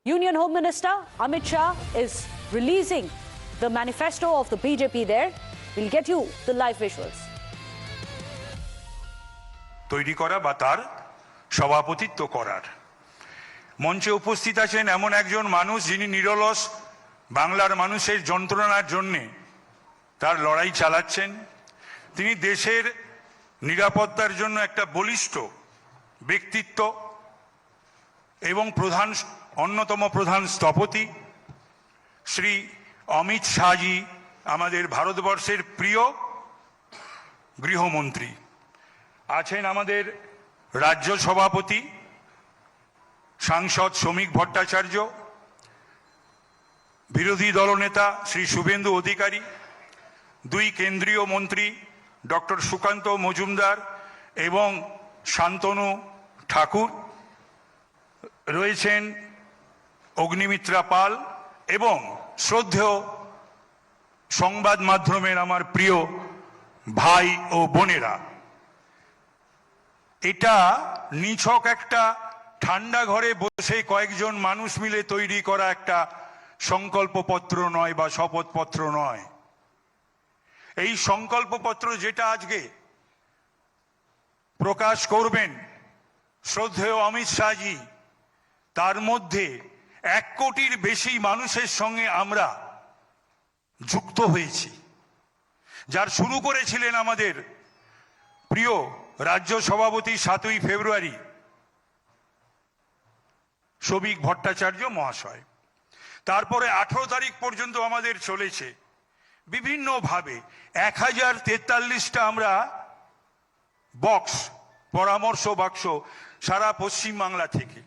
Union Home Minister Amit Shah is releasing the manifesto of the BJP there. We'll get you the live visuals. তৈরি করা বা তার সভাপতিত্ব করার মঞ্চে উপস্থিত আছেন এমন একজন মানুষ যিনি নিরলস বাংলার মানুষের যন্ত্রণার জন্য তার লড়াই চালাচ্ছেন। তিনি দেশের নিরাপত্তার জন্য একটা বলিষ্ঠ ব্যক্তিত্ব এবং অন্যতম প্রধান স্থপতি শ্রী অমিত শাহজি, আমাদের ভারতবর্ষের প্রিয় গৃহমন্ত্রী। আছেন আমাদের রাজ্য সভাপতি সাংসদ শ্রমিক ভট্টাচার্য, বিরোধী দলনেতা শ্রী শুভেন্দু অধিকারী, দুই কেন্দ্রীয় মন্ত্রী ডক্টর সুকান্ত মজুমদার এবং শান্তনু ঠাকুর, রয়েছেন অগ্নিমিত্রা পাল এবং শ্রদ্ধেয় সংবাদ মাধ্যমের আমার প্রিয় ভাই ও বোনেরা। এটা নিছক একটা ঠান্ডা ঘরে বসে কয়েকজন মানুষ মিলে তৈরি করা একটা সংকল্পপত্র নয় বা শপথপত্র নয়। এই সংকল্পপত্র যেটা আজকে প্রকাশ করবেন শ্রদ্ধেয় অমিত শাহজি, তার মধ্যে 1 কোটির বেশি মানুষের সঙ্গে আমরা যুক্ত হয়েছি। যার শুরু করেছিলেন আমাদের প্রিয় রাজ্য সভাপতি 7ই ফেব্রুয়ারি শ্রমিক ভট্টাচার্য মহাশয়। তারপরে 18 তারিখ পর্যন্ত আমাদের চলেছে বিভিন্নভাবে 1043টা আমরা বক্স, পরামর্শ বাক্স সারা পশ্চিমবাংলা থেকে,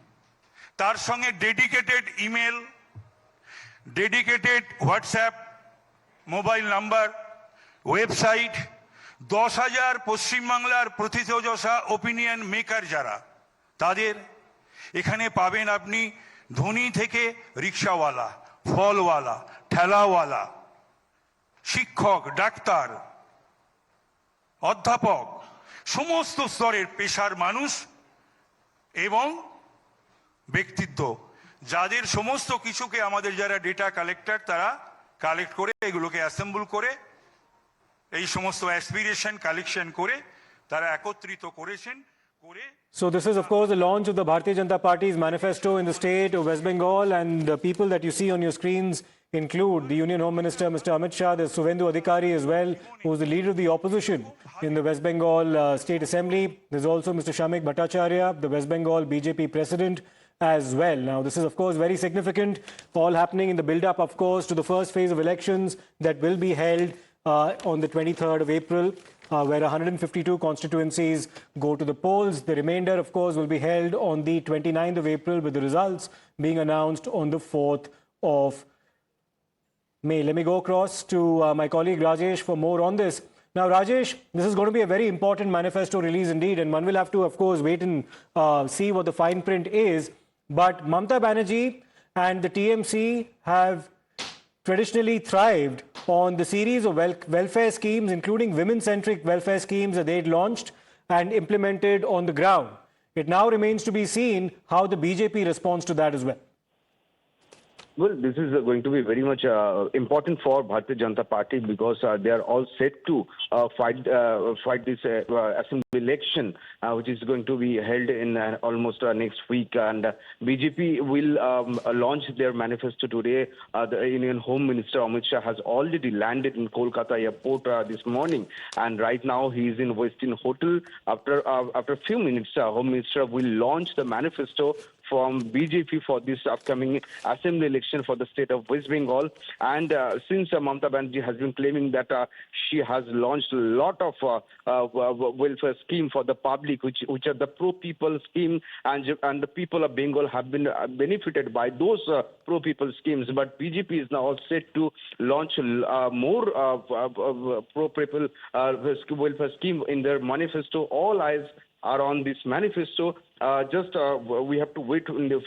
তার সঙ্গে dedicated email, dedicated WhatsApp mobile number, website, 10,000 পশ্চিমবাংলার প্রথিতযশা ওপিনিয়ন মেকার যারা, তাদের এখানে পাবেন আপনি ধনী থেকে রিক্সাওয়ালা, ফলওয়ালা, ঠেলাওয়ালা, শিক্ষক, ডাক্তার, অধ্যাপক, সমস্ত স্তরের পেশার মানুষ এবং ব্যক্তিত্ব, যাদের সমস্ত কিছুকে আমাদের যারা ডেটা কালেক্টর তারা কালেক্ট করে এগুলোকে অ্যাসেম্বল করে এই সমস্ত অ্যাসপিরেশন কালেকশন করে তারা একত্রিত করেছেন। So this is of course the launch of the Bharatiya Janata Party's manifesto in the state of West Bengal, and the people that you see on your screens include the Union Home Minister Mr. Amit Shah, there's Suvendu Adhikari as well, who is the leader of the opposition in the West Bengal State Assembly. There's also Mr. Shamik Bhattacharya, the West Bengal BJP president as well. Now this is of course very significant, all happening in the build-up of course to the first phase of elections that will be held on the 23rd of April, where 152 constituencies go to the polls. The remainder, of course, will be held on the 29th of April, with the results being announced on the 4th of May. Let me go across to my colleague Rajesh for more on this. Now, Rajesh, this is going to be a very important manifesto release indeed, and one will have to, of course, wait and see what the fine print is. But Mamata Banerjee and the TMC have traditionally thrived on the series of welfare schemes, including women-centric welfare schemes that they'd launched and implemented on the ground. It now remains to be seen how the BJP responds to that as well. Well, this is going to be very much important for Bharatiya Janata Party, because they are all set to fight this assembly election, which is going to be held in almost next week. And BJP will launch their manifesto today. The Union Home Minister Amit Shah has already landed in Kolkata airport this morning, and right now he is in Westin Hotel. After a few minutes, Home Minister will launch the manifesto from BJP for this upcoming assembly election for the state of West Bengal. And since Mamata Banerjee has been claiming that she has launched a lot of welfare scheme for the public, which are the pro-people scheme, and the people of Bengal have been benefited by those pro-people schemes. But BJP is now set to launch more pro-people welfare scheme in their manifesto. All eyes are on this manifesto. We have to wait in the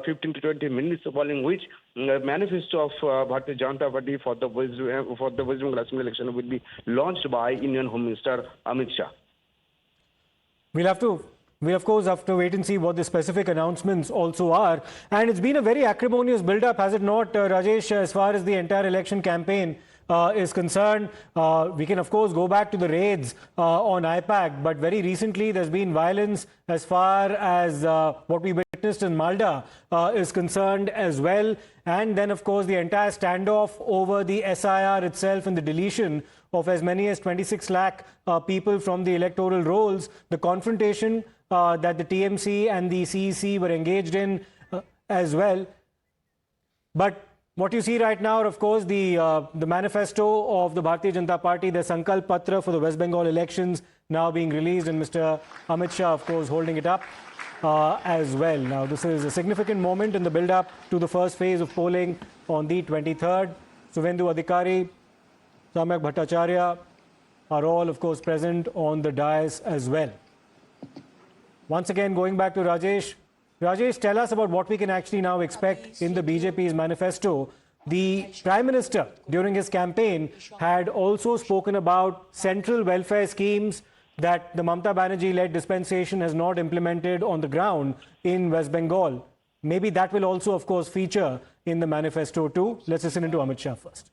15 to 20 minutes, following which the manifesto of Bharatiya Janata Party for the West Bengal Assembly election will be launched by Indian Home Minister Amit Shah. We'll have to We, of course, have to wait and see what the specific announcements also are. And it's been a very acrimonious build-up, has it not, Rajesh, as far as the entire election campaign is concerned? We can, of course, go back to the raids on IPAC, but very recently there's been violence as far as what we witnessed in Malda is concerned as well. And then, of course, the entire standoff over the SIR itself and the deletion of as many as 26 lakh people from the electoral rolls, the confrontation that the TMC and the CEC were engaged in as well. But what you see right now, of course, the manifesto of the Bharatiya Janata Party, the Sankalp Patra for the West Bengal elections now being released, and Mr. Amit Shah, of course, holding it up as well. Now, this is a significant moment in the build-up to the first phase of polling on the 23rd. Suvendu Adhikari, Samyak Bhattacharya are all, of course, present on the dais as well. Once again, going back to Rajesh. Rajesh, tell us about what we can actually now expect in the BJP's manifesto. The Prime Minister, during his campaign, had also spoken about central welfare schemes that the Mamata Banerjee-led dispensation has not implemented on the ground in West Bengal. Maybe that will also, of course, feature in the manifesto too. Let's listen into Amit Shah first.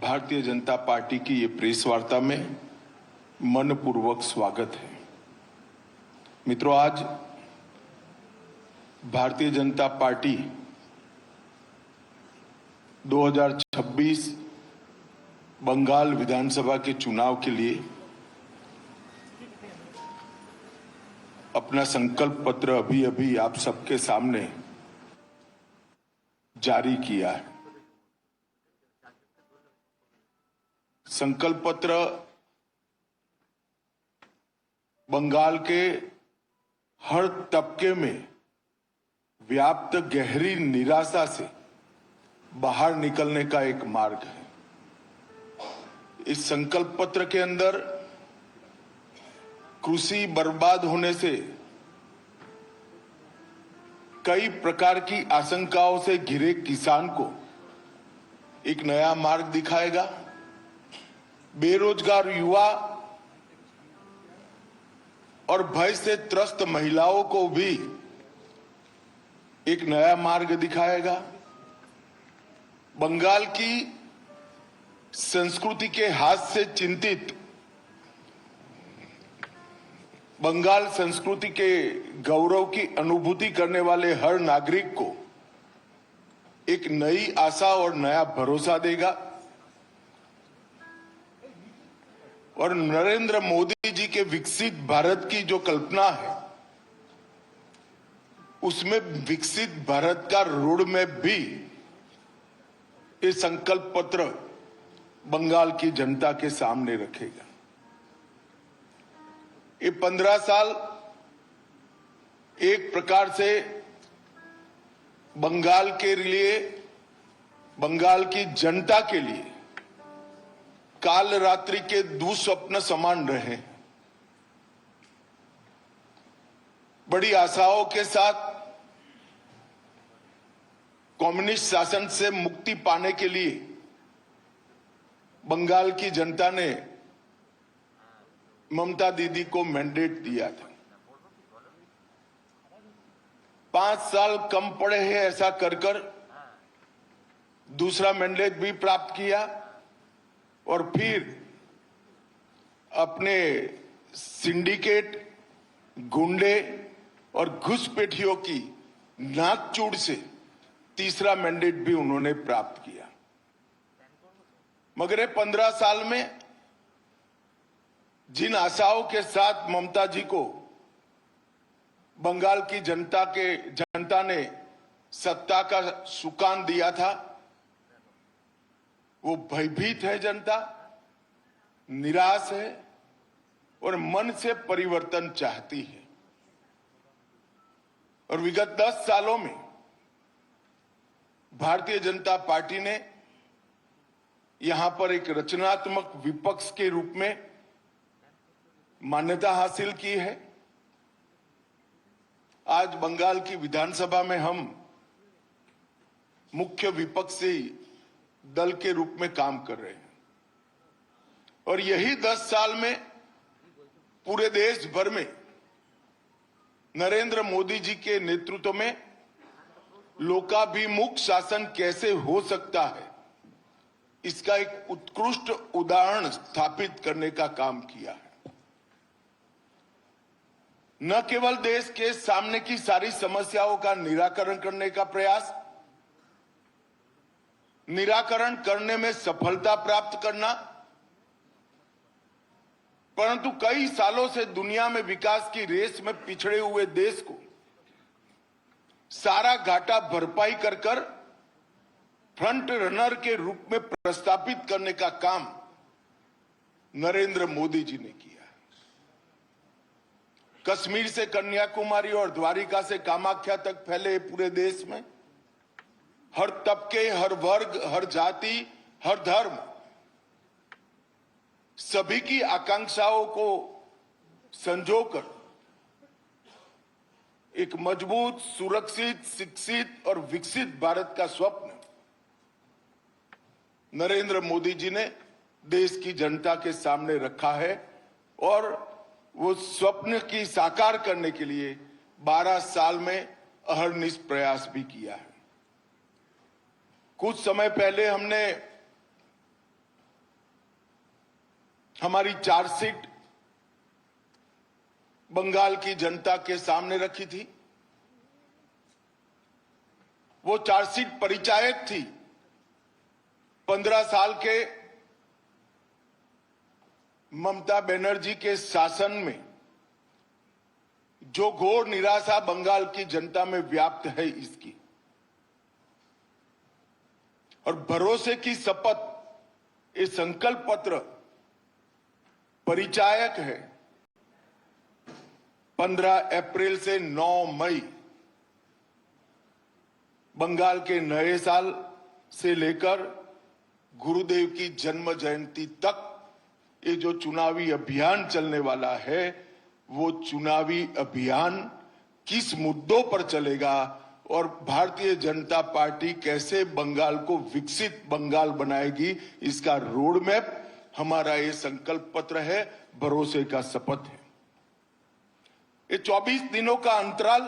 भारतीय Janata party की ये press वार्ता में मनपूर्वक स्वागत है। मित्रों, आज भारतीय जनता पार्टी 2026 बंगाल विधानसभा के चुनाव के लिए अपना संकल्प पत्र अभी आप सबके सामने जारी किया है। संकल्प पत्र बंगाल के हर तबके में व्याप्त गहरी निराशा से बाहर निकलने का एक मार्ग है। इस संकल्प पत्र के अंदर कृषि बर्बाद होने से कई प्रकार की आशंकाओं से घिरे किसान को एक नया मार्ग दिखाएगा। बेरोजगार युवा और भय से त्रस्त महिलाओं को भी एक नया मार्ग दिखाएगा। बंगाल की संस्कृति के हाथ से चिंतित, बंगाल संस्कृति के गौरव की अनुभूति करने वाले हर नागरिक को एक नई आशा और नया भरोसा देगा। और नरेंद्र मोदी जी के विकसित भारत की जो कल्पना है, उसमें विकसित भारत का रोड मैप भी ये संकल्प पत्र बंगाल की जनता के सामने रखेगा। ये 15 साल एक प्रकार से बंगाल के लिए, बंगाल की जनता के लिए काल रात्रि के दुस्वप्न समान रहे। बड़ी आशाओं के साथ कम्युनिस्ट शासन से मुक्ति पाने के लिए बंगाल की जनता ने ममता दीदी को मैंडेट दिया था। 5 साल कम पड़े हैं ऐसा कर दूसरा मैंडेट भी प्राप्त किया और फिर अपने सिंडिकेट, गुंडे और घुसपैठियों की नाकचूड़ से तीसरा मैंडेट भी उन्होंने प्राप्त किया। मगर 15 साल में जिन आशाओं के साथ ममता जी को बंगाल की जनता ने सत्ता का सुकान दिया था, वो भयभीत है जनता, निराश है और मन से परिवर्तन चाहती है। और विगत 10 सालों में भारतीय जनता पार्टी ने यहां पर एक रचनात्मक विपक्ष के रूप में मान्यता हासिल की है। आज बंगाल की विधानसभा में हम मुख्य विपक्षी दल के रूप में काम कर रहे हैं और यही 10 साल में पूरे देश भर में नरेंद्र मोदी जी के नेतृत्व में लोकाभिमुख शासन कैसे हो सकता है, इसका एक उत्कृष्ट उदाहरण स्थापित करने का काम किया है। न केवल देश के सामने की सारी समस्याओं का निराकरण करने का प्रयास, निराकरण करने में सफलता प्राप्त करना, परंतु कई सालों से दुनिया में विकास की रेस में पिछड़े हुए देश को सारा घाटा भरपाई कर फ्रंट रनर के रूप में प्रस्तापित करने का काम नरेंद्र मोदी जी ने किया। कश्मीर से कन्याकुमारी और द्वारिका से कामाख्या तक फैले पूरे देश में हर तबके, हर वर्ग, हर जाति, हर धर्म, सभी की आकांक्षाओं को संजोकर एक मजबूत, सुरक्षित, शिक्षित और विकसित भारत का स्वप्न नरेंद्र मोदी जी ने देश की जनता के सामने रखा है और वो स्वप्न की साकार करने के लिए 12 साल में अहरनिश प्रयास भी किया है। कुछ समय पहले हमने हमारी चार्जशीट बंगाल की जनता के सामने रखी थी। वो चार्जशीट परिचायक थी 15 साल के ममता बनर्जी के शासन में जो घोर निराशा बंगाल की जनता में व्याप्त है इसकी, और भरोसे की शपथ, ये संकल्प पत्र परिचायक है। 15 अप्रैल से 9 मई बंगाल के नए साल से लेकर गुरुदेव की जन्म जयंती तक ये जो चुनावी अभियान चलने वाला है, वो चुनावी अभियान किस मुद्दों पर चलेगा और भारतीय जनता पार्टी कैसे बंगाल को विकसित बंगाल बनाएगी, इसका रोड मैप हमारा ये संकल्प पत्र है, भरोसे का शपथ है। ये 24 दिनों का अंतराल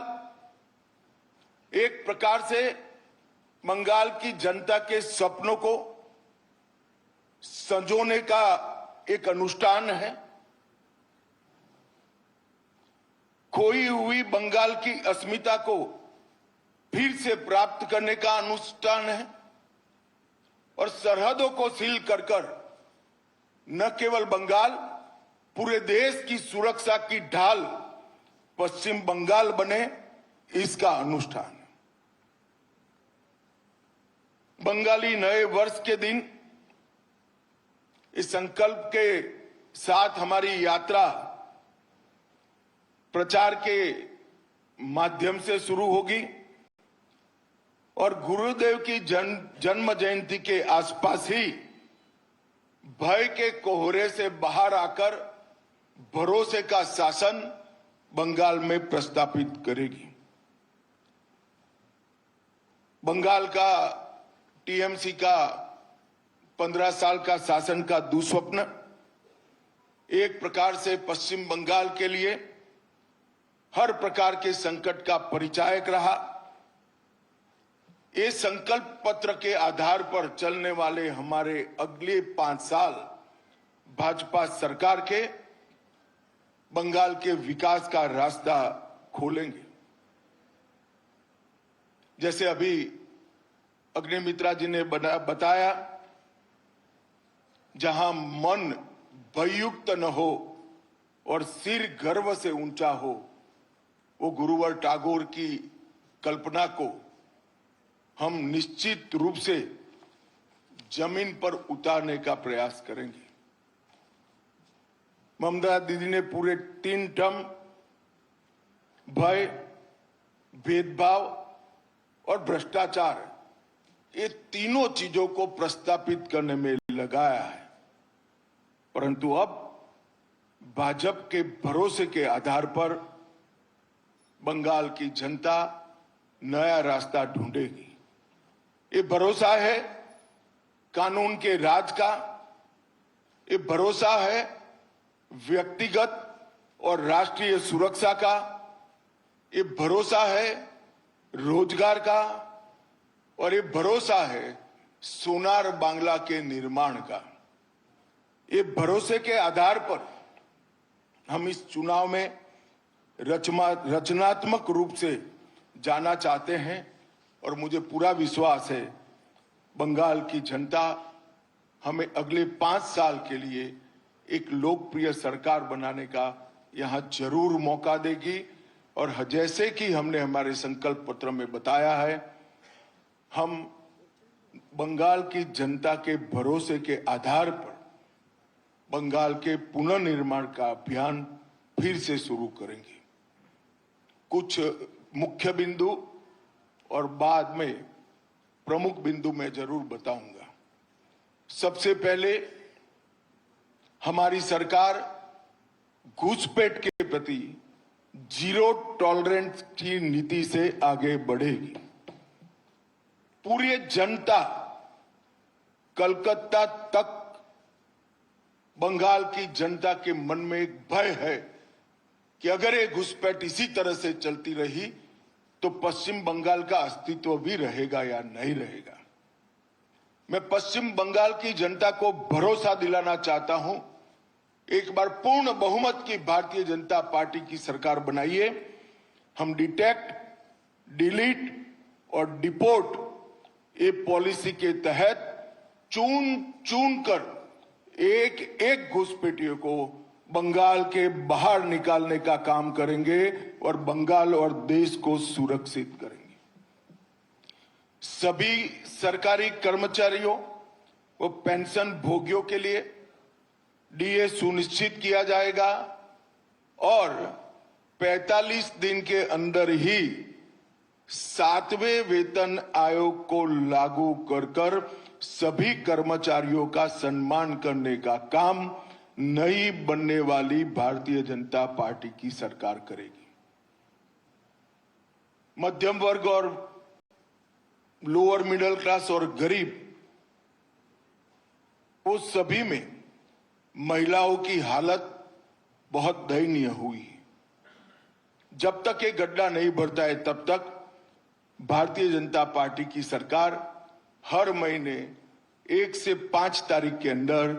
एक प्रकार से बंगाल की जनता के सपनों को संजोने का एक अनुष्ठान है। खोई हुई बंगाल की अस्मिता को फिर से प्राप्त करने का अनुष्ठान है और सरहदों को सील कर न केवल बंगाल, पूरे देश की सुरक्षा की ढाल पश्चिम बंगाल बने, इसका अनुष्ठान है। बंगाली नए वर्ष के दिन इस संकल्प के साथ हमारी यात्रा प्रचार के माध्यम से शुरू होगी और गुरुदेव की जन्म जयंती के आसपास ही भय के कोहरे से बाहर आकर भरोसे का शासन बंगाल में प्रस्तापित करेगी। बंगाल का टीएमसी का 15 साल का शासन का दुस्वप्न एक प्रकार से पश्चिम बंगाल के लिए हर प्रकार के संकट का परिचायक रहा। ये संकल्प पत्र के आधार पर चलने वाले हमारे अगले 5 साल भाजपा सरकार के बंगाल के विकास का रास्ता खोलेंगे। जैसे अभी अग्निमित्रा जी ने बताया, जहां मन भययुक्त न हो और सिर गर्व से ऊंचा हो, वो गुरुवर टैगोर की कल्पना को हम निश्चित रूप से जमीन पर उतारने का प्रयास करेंगे। ममता दीदी ने पूरे 3 टर्म भय, भेदभाव और भ्रष्टाचार, ये तीनों चीजों को प्रस्तापित करने में लगाया है, परंतु अब भाजपा के भरोसे के आधार पर बंगाल की जनता नया रास्ता ढूंढेगी। ये भरोसा है कानून के राज का, ये भरोसा है व्यक्तिगत और राष्ट्रीय सुरक्षा का, ये भरोसा है रोजगार का और ये भरोसा है सोनार बांग्ला के निर्माण का। ये भरोसे के आधार पर हम इस चुनाव में रचनात्मक रूप से जाना चाहते हैं और मुझे पूरा विश्वास है बंगाल की जनता हमें अगले 5 साल के लिए एक लोकप्रिय सरकार बनाने का यहां जरूर मौका देगी। और जैसे कि हमने हमारे संकल्प पत्र में बताया है, हम बंगाल की जनता के भरोसे के आधार पर बंगाल के पुनर्निर्माण का अभियान फिर से शुरू करेंगे। कुछ मुख्य बिंदु और बाद में प्रमुख बिंदु मैं जरूर बताऊंगा। सबसे पहले हमारी सरकार घुसपैठ के प्रति जीरो टॉलरेंस की नीति से आगे बढ़ेगी। पूरी जनता कलकत्ता तक बंगाल की जनता के मन में एक भय है कि अगर ये घुसपैठ इसी तरह से चलती रही तो पश्चिम बंगाल का अस्तित्व भी रहेगा या नहीं रहेगा। मैं पश्चिम बंगाल की जनता को भरोसा दिलाना चाहता हूं, एक बार पूर्ण बहुमत की भारतीय जनता पार्टी की सरकार बनाइए। हम डिटेक्ट, डिलीट और डिपोर्ट ये पॉलिसी के तहत चुन कर एक एक घुसपैठियों को बंगाल के बाहर निकालने का काम करेंगे और बंगाल और देश को सुरक्षित करेंगे। सभी सरकारी कर्मचारियों व पेंशन भोगियों के लिए डीए सुनिश्चित किया जाएगा और 45 दिन के अंदर ही 7वें वेतन आयोग को लागू कर सभी कर्मचारियों का सम्मान करने का काम नई बनने वाली भारतीय जनता पार्टी की सरकार करेगी। मध्यम वर्ग और लोअर मिडिल क्लास और गरीब, वो सभी में महिलाओं की हालत बहुत दयनीय हुई। जब तक ये गड्ढा नहीं भरता है तब तक भारतीय जनता पार्टी की सरकार हर महीने 1 से 5 तारीख के अंदर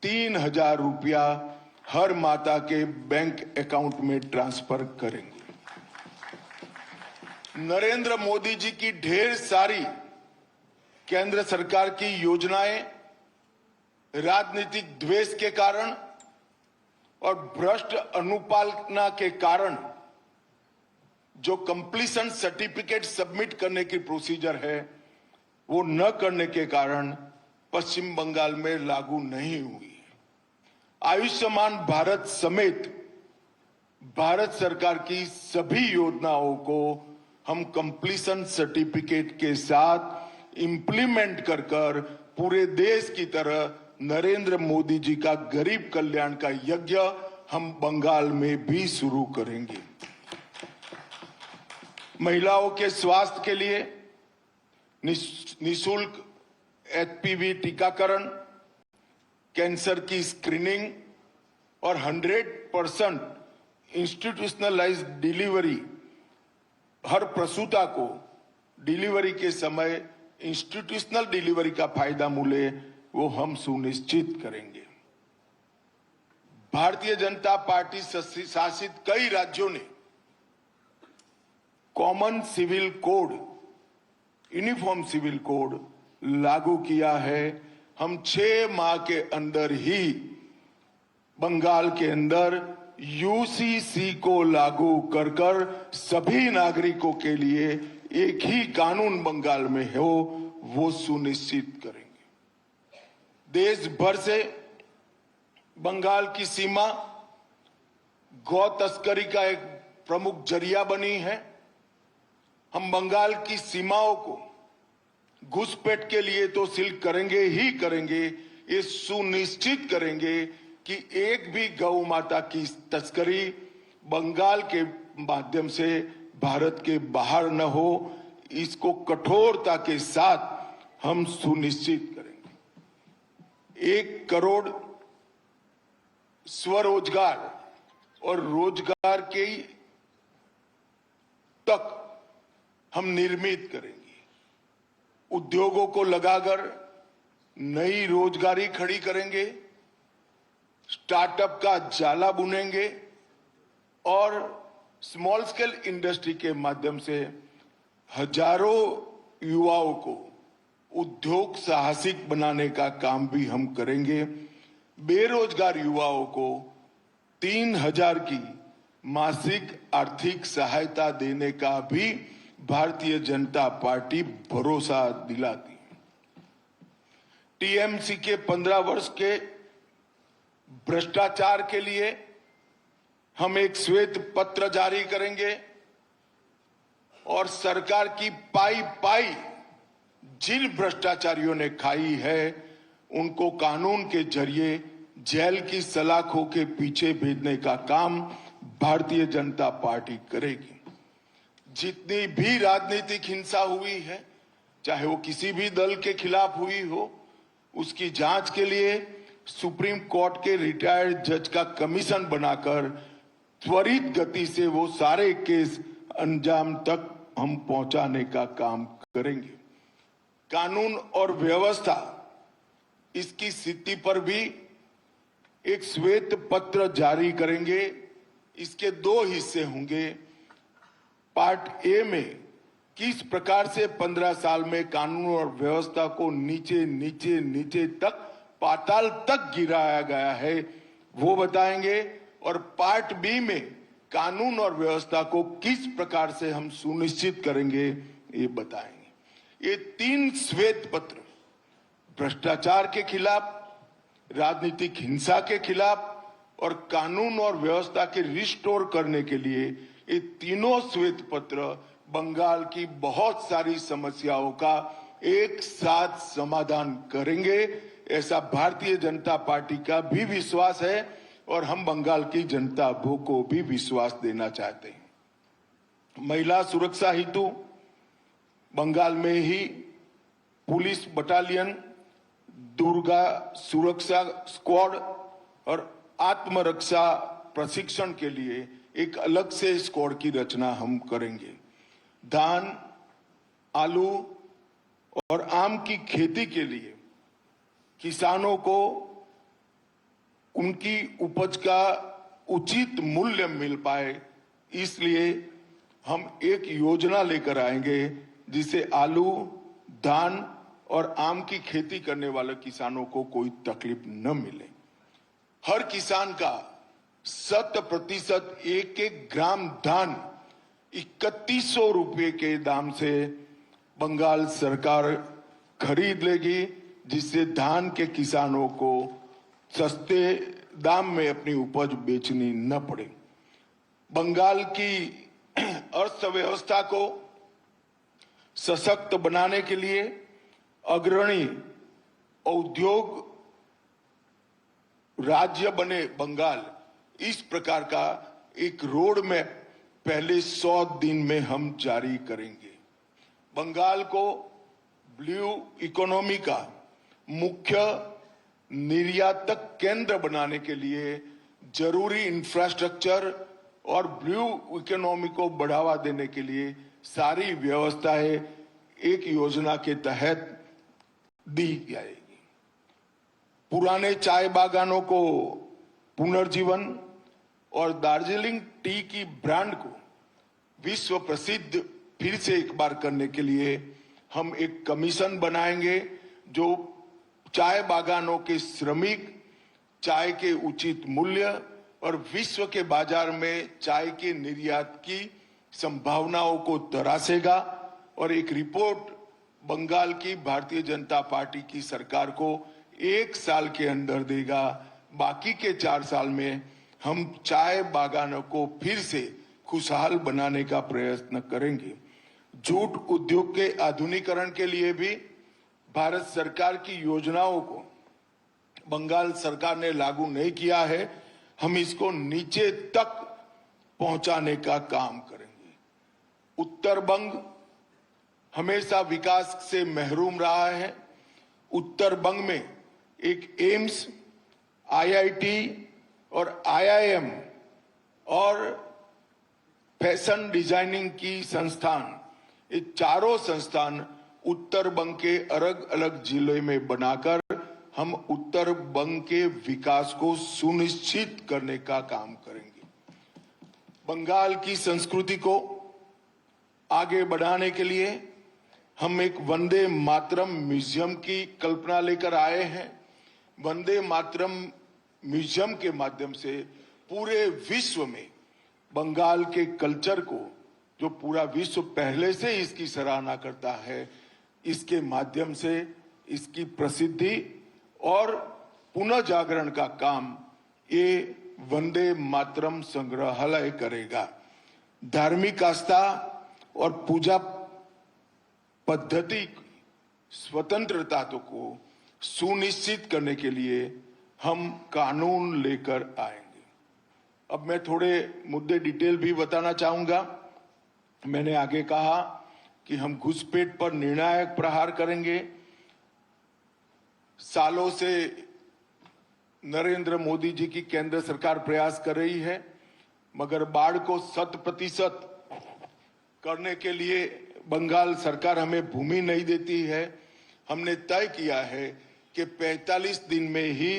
3,000 रुपया हर माता के बैंक अकाउंट में ट्रांसफर करेंगे। नरेंद्र मोदी जी की ढेर सारी केंद्र सरकार की योजनाएं राजनीतिक द्वेष के कारण और भ्रष्ट अनुपालना के कारण जो कंप्लीशन सर्टिफिकेट सबमिट करने की प्रोसीजर है वो न करने के कारण पश्चिम बंगाल में लागू नहीं हुई। आयुष्मान भारत समेत भारत सरकार की सभी योजनाओं को हम कंप्लीशन सर्टिफिकेट के साथ इंप्लीमेंट कर पूरे देश की तरह नरेंद्र मोदी जी का गरीब कल्याण का यज्ञ हम बंगाल में भी शुरू करेंगे। महिलाओं के स्वास्थ्य के लिए निःशुल्क एचपीवी टीकाकरण, कैंसर की स्क्रीनिंग और 100% इंस्टीट्यूशनलाइज्ड डिलीवरी, हर प्रसूता को डिलीवरी के समय इंस्टीट्यूशनल डिलीवरी का फायदा मिले वो हम सुनिश्चित करेंगे। भारतीय जनता पार्टी शासित कई राज्यों ने common civil code, uniform civil code लागू किया है। हम 6 माह के अंदर ही बंगाल के अंदर यूसीसी को लागू कर सभी नागरिकों के लिए एक ही कानून बंगाल में हो वो सुनिश्चित करेंगे। देश भर से बंगाल की सीमा गौ तस्करी का एक प्रमुख जरिया बनी है। हम बंगाल की सीमाओं को घुसपैठ के लिए तो सील करेंगे ही करेंगे, ये सुनिश्चित करेंगे कि एक भी गौ माता की तस्करी बंगाल के माध्यम से भारत के बाहर न हो। इसको कठोरता के साथ हम सुनिश्चित करेंगे। 1 करोड़ स्वरोजगार और रोजगार के तक हम निर्मित करेंगे। उद्योगों को लगाकर नई रोजगारी खड़ी करेंगे, स्टार्टअप का जाला बुनेंगे और स्मॉल स्केल इंडस्ट्री के माध्यम से हजारों युवाओं को उद्योग साहसिक बनाने का काम भी हम करेंगे। बेरोजगार युवाओं को 3,000 की मासिक आर्थिक सहायता देने का भी भारतीय जनता पार्टी भरोसा दिलाती है। टीएमसी के 15 वर्ष के भ्रष्टाचार के लिए हम एक श्वेत पत्र जारी करेंगे और सरकार की पाई पाई जिन भ्रष्टाचारियों ने खाई है उनको कानून के जरिए जेल की सलाखों के पीछे भेजने का काम भारतीय जनता पार्टी करेगी। जितनी भी राजनीतिक हिंसा हुई है, चाहे वो किसी भी दल के खिलाफ हुई हो, उसकी जांच के लिए सुप्रीम कोर्ट के रिटायर्ड जज का कमीशन बनाकर त्वरित गति से वो सारे केस अंजाम तक हम पहुंचाने का काम करेंगे। कानून और व्यवस्था, इसकी स्थिति पर भी एक श्वेत पत्र जारी करेंगे। इसके 2 हिस्से होंगे। पार्ट ए में किस प्रकार से 15 साल में कानून और व्यवस्था को नीचे नीचे नीचे तक, पाताल तक गिराया गया है, वो बताएंगे। और पार्ट बी में कानून और व्यवस्था को किस प्रकार से हम सुनिश्चित करेंगे, ये बताएंगे। ये 3 श्वेत पत्र भ्रष्टाचार के खिलाफ, राजनीतिक हिंसा के खिलाफ और कानून और व्यवस्था के रिस्टोर करने के लिए, ये तीनों श्वेत पत्र बंगाल की बहुत सारी समस्याओं का एक साथ समाधान करेंगे। ऐसा भारतीय जनता पार्टी का भी विश्वास है और हम बंगाल की जनता को भी विश्वास देना चाहते हैं। महिला सुरक्षा हेतु बंगाल में ही पुलिस बटालियन, दुर्गा सुरक्षा स्क्वाड और आत्मरक्षा प्रशिक्षण के लिए एक अलग से स्क्वाड की रचना हम करेंगे। धान, आलू और आम की खेती के लिए किसानों को उनकी उपज का उचित मूल्य मिल पाए, इसलिए हम एक योजना लेकर आएंगे जिससे आलू, धान और आम की खेती करने वाले किसानों को कोई तकलीफ न मिले। हर किसान का 100% एक ग्राम धान 3100 रुपये के दाम से बंगाल सरकार खरीद लेगी, जिससे धान के किसानों को सस्ते दाम में अपनी उपज बेचनी न पड़े। बंगाल की अर्थव्यवस्था को सशक्त बनाने के लिए अग्रणी औद्योग राज्य बने बंगाल, इस प्रकार का एक रोड मैप पहले 100 दिन में हम जारी करेंगे। बंगाल को ब्लू इकोनॉमी का मुख्य निर्यातक केंद्र बनाने के लिए जरूरी इंफ्रास्ट्रक्चर और ब्लू इकोनॉमी को बढ़ावा देने के लिए सारी व्यवस्थाएं एक योजना के तहत दी जाएगी। पुराने चाय बागानों को पुनर्जीवन और दार्जिलिंग टी की ब्रांड को विश्व प्रसिद्ध फिर से एक बार करने के लिए हम एक कमीशन बनाएंगे जो चाय बागानों के श्रमिक, चाय के उचित मूल्य और विश्व के बाजार में चाय के निर्यात की संभावनाओं को तरासेगा और एक रिपोर्ट बंगाल की भारतीय जनता पार्टी की सरकार को 1 साल के अंदर देगा। बाकी के 4 साल में हम चाय बागानों को फिर से खुशहाल बनाने का प्रयत्न करेंगे। जूट उद्योग के आधुनिकीकरण के लिए भी भारत सरकार की योजनाओं को बंगाल सरकार ने लागू नहीं किया है, हम इसको नीचे तक पहुंचाने का काम करेंगे। उत्तर बंग हमेशा विकास से महरूम रहा है। उत्तर बंग में एक एम्स, आईआईटी और आईआईएम और फैशन डिजाइनिंग की संस्थान, ये चारों संस्थान उत्तर बंग के अलग अलग जिले में बनाकर हम उत्तर बंग के विकास को सुनिश्चित करने का काम करेंगे। बंगाल की संस्कृति को आगे बढ़ाने के लिए हम एक वंदे मातरम म्यूजियम की कल्पना लेकर आए हैं। वंदे मातरम म्यूजियम के माध्यम से पूरे विश्व में बंगाल के कल्चर को, जो पूरा विश्व पहले से इसकी सराहना करता है, इसके माध्यम से इसकी प्रसिद्धि और पुनः जागरण का काम ये वंदे मातरम संग्रहालय करेगा। धार्मिक आस्था और पूजा पद्धति स्वतंत्रता को सुनिश्चित करने के लिए हम कानून लेकर आएंगे। अब मैं थोड़े मुद्दे डिटेल भी बताना चाहूंगा। मैंने आगे कहा कि हम घुसपैठ पर निर्णायक प्रहार करेंगे। सालों से नरेंद्र मोदी जी की केंद्र सरकार प्रयास कर रही है, मगर बाढ़ को 100% करने के लिए बंगाल सरकार हमें भूमि नहीं देती है। हमने तय किया है कि 45 दिन में ही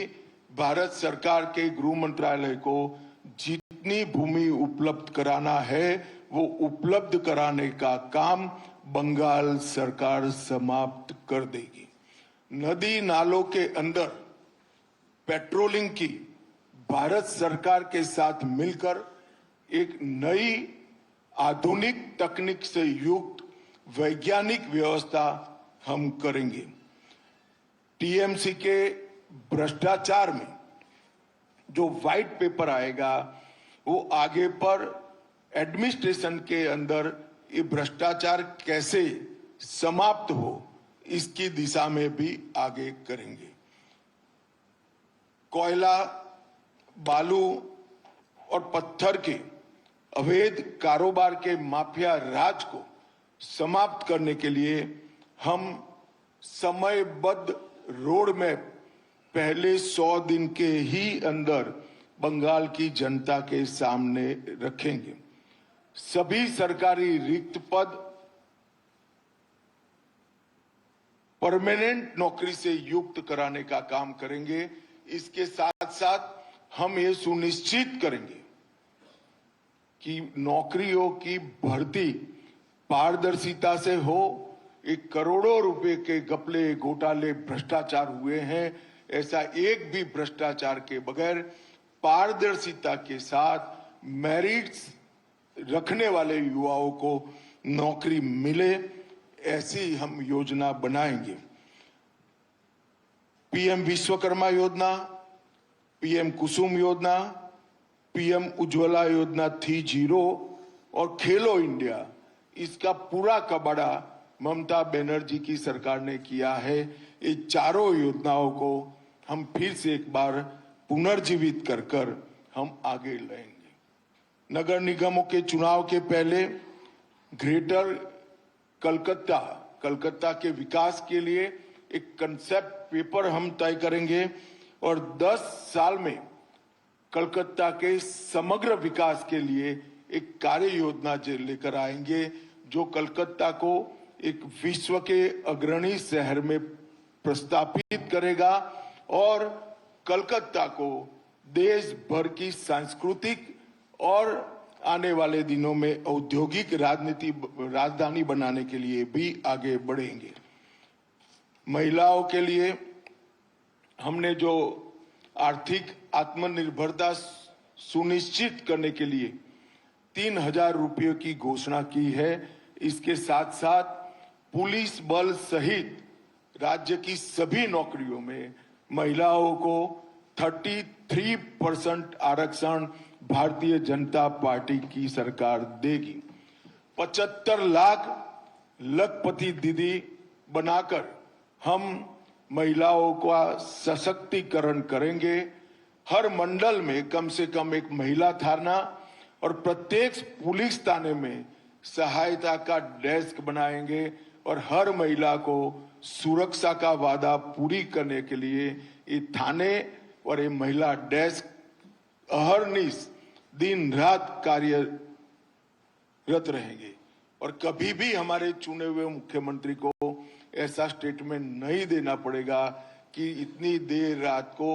भारत सरकार के गृह मंत्रालय को जितनी भूमि उपलब्ध कराना है वो उपलब्ध कराने का काम बंगाल सरकार समाप्त कर देगी। नदी नालों के अंदर पेट्रोलिंग की भारत सरकार के साथ मिलकर एक नई आधुनिक तकनीक से युक्त वैज्ञानिक व्यवस्था हम करेंगे। टीएमसी के भ्रष्टाचार में जो व्हाइट पेपर आएगा वो आगे पर एडमिनिस्ट्रेशन के अंदर ये भ्रष्टाचार कैसे समाप्त हो इसकी दिशा में भी आगे करेंगे। कोयला, बालू और पत्थर के अवैध कारोबार के माफिया राज को समाप्त करने के लिए हम समयबद्ध रोड मैप पहले 100 दिन के ही अंदर बंगाल की जनता के सामने रखेंगे। सभी सरकारी रिक्त पद परमानेंट नौकरी से युक्त कराने का काम करेंगे। इसके साथ साथ हम ये सुनिश्चित करेंगे कि नौकरियों की भर्ती पारदर्शिता से हो। एक करोड़ों रुपए के घपले, घोटाले, भ्रष्टाचार हुए हैं, ऐसा एक भी भ्रष्टाचार के बगैर पारदर्शिता के साथ मेरिट्स रखने वाले युवाओं को नौकरी मिले, ऐसी हम योजना बनाएंगे। पीएम विश्वकर्मा योजना, पीएम कुसुम योजना, पीएम उज्ज्वला योजना 3.0 और खेलो इंडिया, इसका पूरा कबाड़ा ममता बनर्जी की सरकार ने किया है। ये चारों योजनाओं को हम फिर से एक बार पुनर्जीवित कर हम आगे लाएंगे। नगर निगमों के चुनाव के पहले ग्रेटर कलकत्ता के विकास के लिए एक कंसेप्ट पेपर हम तय करेंगे और 10 साल में कलकत्ता के समग्र विकास के लिए एक कार्य योजना लेकर आएंगे जो कलकत्ता को एक विश्व के अग्रणी शहर में प्रस्तापित करेगा और कलकत्ता को देश भर की सांस्कृतिक और आने वाले दिनों में औद्योगिक राजधानी बनाने के लिए भी आगे बढ़ेंगे। महिलाओं के लिए हमने जो आर्थिक आत्मनिर्भरता सुनिश्चित करने के लिए 3,000 रुपयों की घोषणा की है। इसके साथ साथ पुलिस बल सहित राज्य की सभी नौकरियों में महिलाओं को 33% आरक्षण भारतीय जनता पार्टी की सरकार देगी। 75 लाख लखपति दीदी बनाकर हम महिलाओं का सशक्तिकरण करेंगे। हर मंडल में कम से कम एक महिला थाना और प्रत्येक पुलिस थाने में सहायता का डेस्क बनाएंगे और हर महिला को सुरक्षा का वादा पूरी करने के लिए ये थाने और ये महिला डेस्क अहर्निश दिन रात कार्य रत रहेंगे और कभी भी हमारे चुने हुए मुख्यमंत्री को ऐसा स्टेटमेंट नहीं देना पड़ेगा कि इतनी देर रात को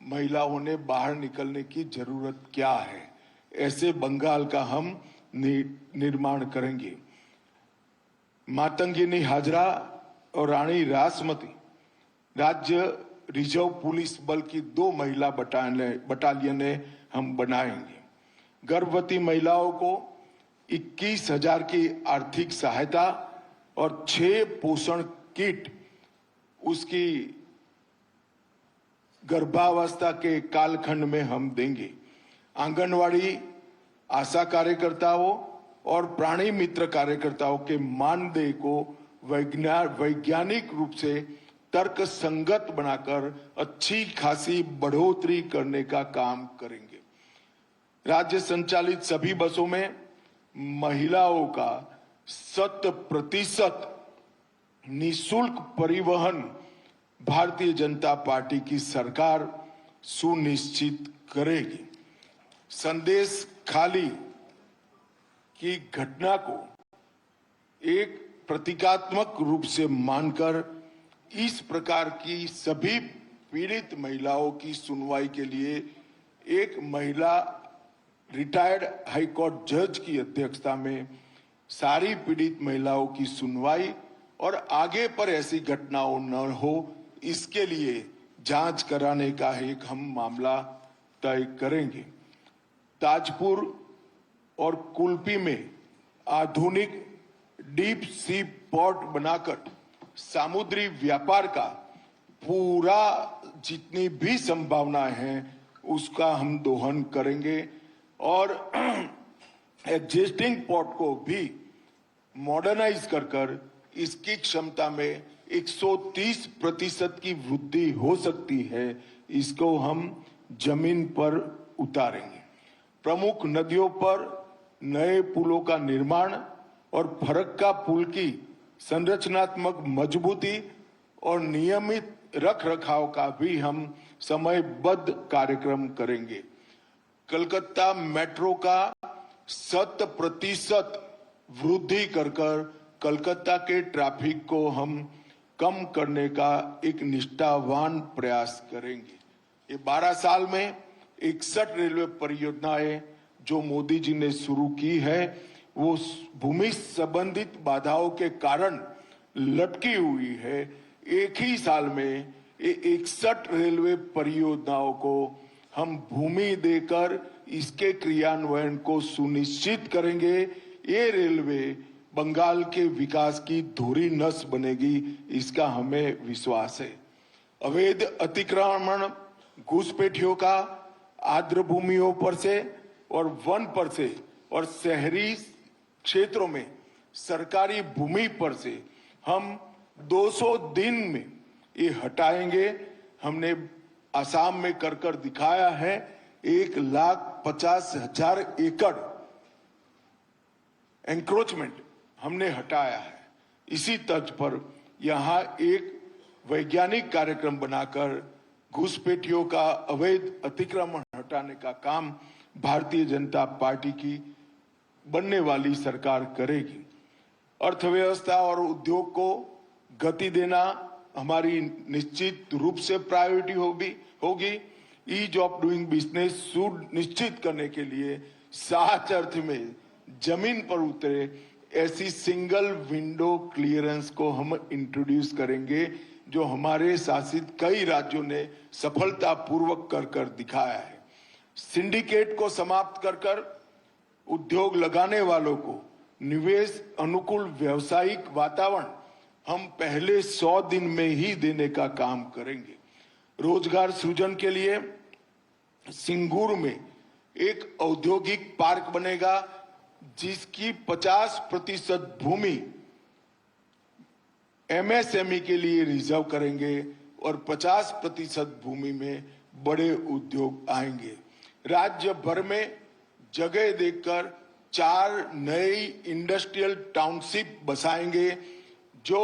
महिलाओं ने बाहर निकलने की जरूरत क्या है। ऐसे बंगाल का हम निर्माण करेंगे। मातंगिनी हाजरा और रानी रासमती राज्य रिजर्व पुलिस बल की 2 महिला बटालियनें हम बनाएंगे। गर्भवती महिलाओं को 21,000 की आर्थिक सहायता और 6 पोषण किट उसकी गर्भावस्था के कालखंड में हम देंगे। आंगनवाड़ी आशा कार्यकर्ताओं और प्राणी मित्र कार्यकर्ताओं के मानदेय को वैज्ञानिक रूप से तर्क संगत बनाकर अच्छी खासी बढ़ोतरी करने का काम करेंगे। राज्य संचालित सभी बसों में महिलाओं का 100% निःशुल्क परिवहन भारतीय जनता पार्टी की सरकार सुनिश्चित करेगी। संदेश खाली की घटना को एक प्रतीकात्मक रूप से मानकर इस प्रकार की सभी पीड़ित महिलाओं की सुनवाई के लिए एक महिला रिटायर्ड हाईकोर्ट जज की अध्यक्षता में सारी पीड़ित महिलाओं की सुनवाई और आगे पर ऐसी घटनाओं न हो इसके लिए जांच कराने का एक हम मामला तय करेंगे। ताजपुर और कुल्पी में आधुनिक डीप सी पोर्ट बनाकर समुद्री व्यापार का पूरा जितनी भी संभावनाएं हैं उसका हम दोहन करेंगे और एग्जिस्टिंग पोर्ट को भी मॉडर्नाइज कर इसकी क्षमता में 130% की वृद्धि हो सकती है। इसको हम जमीन पर उतारेंगे। प्रमुख नदियों पर नए पुलों का निर्माण और फरक्का पुल की संरचनात्मक मजबूती और नियमित रखरखाव का भी हम समयबद्ध कार्यक्रम करेंगे। कलकत्ता मेट्रो का 100% वृद्धि कर कलकत्ता के ट्रैफिक को हम कम करने का एक निष्ठावान प्रयास करेंगे। ये 12 साल में 61 रेलवे परियोजनाएं जो मोदी जी ने शुरू की है वो भूमि संबंधित बाधाओं के कारण लटकी हुई है। एक ही साल में 61 रेलवे परियोजनाओं को हम भूमि देकर इसके क्रियान्वयन को सुनिश्चित करेंगे। ये रेलवे बंगाल के विकास की धुरी नस बनेगी, इसका हमें विश्वास है। अवैध अतिक्रमण घुसपैठियों का आर्द्र भूमियों पर से और वन पर से और शहरी क्षेत्रों में सरकारी भूमि पर से हम 200 दिन में ये हटाएंगे। हमने आसाम में कर दिखाया है। 1,50,000 एकड़ एंक्रोचमेंट हमने हटाया है। इसी तर्ज पर यहाँ एक वैज्ञानिक कार्यक्रम बनाकर घुसपैठियों का अवैध अतिक्रमण हटाने का काम भारतीय जनता पार्टी की बनने वाली सरकार करेगी। अर्थव्यवस्था और उद्योग को गति देना हमारी निश्चित रूप से प्रायोरिटी होगी। ईज ऑफ डूइंग बिजनेस सुनिश्चित करने के लिए सच अर्थ में जमीन पर उतरे ऐसी सिंगल विंडो क्लियरेंस को हम इंट्रोड्यूस करेंगे जो हमारे शासित कई राज्यों ने सफलतापूर्वक कर दिखाया है। सिंडिकेट को समाप्त कर उद्योग लगाने वालों को निवेश अनुकूल व्यावसायिक वातावरण हम पहले 100 दिन में ही देने का काम करेंगे। रोजगार सृजन के लिए सिंगूर में एक औद्योगिक पार्क बनेगा जिसकी 50% भूमि एमएसएमई के लिए रिजर्व करेंगे और 50% भूमि में बड़े उद्योग आएंगे। राज्य भर में जगह देखकर 4 नई इंडस्ट्रियल टाउनशिप बसाएंगे जो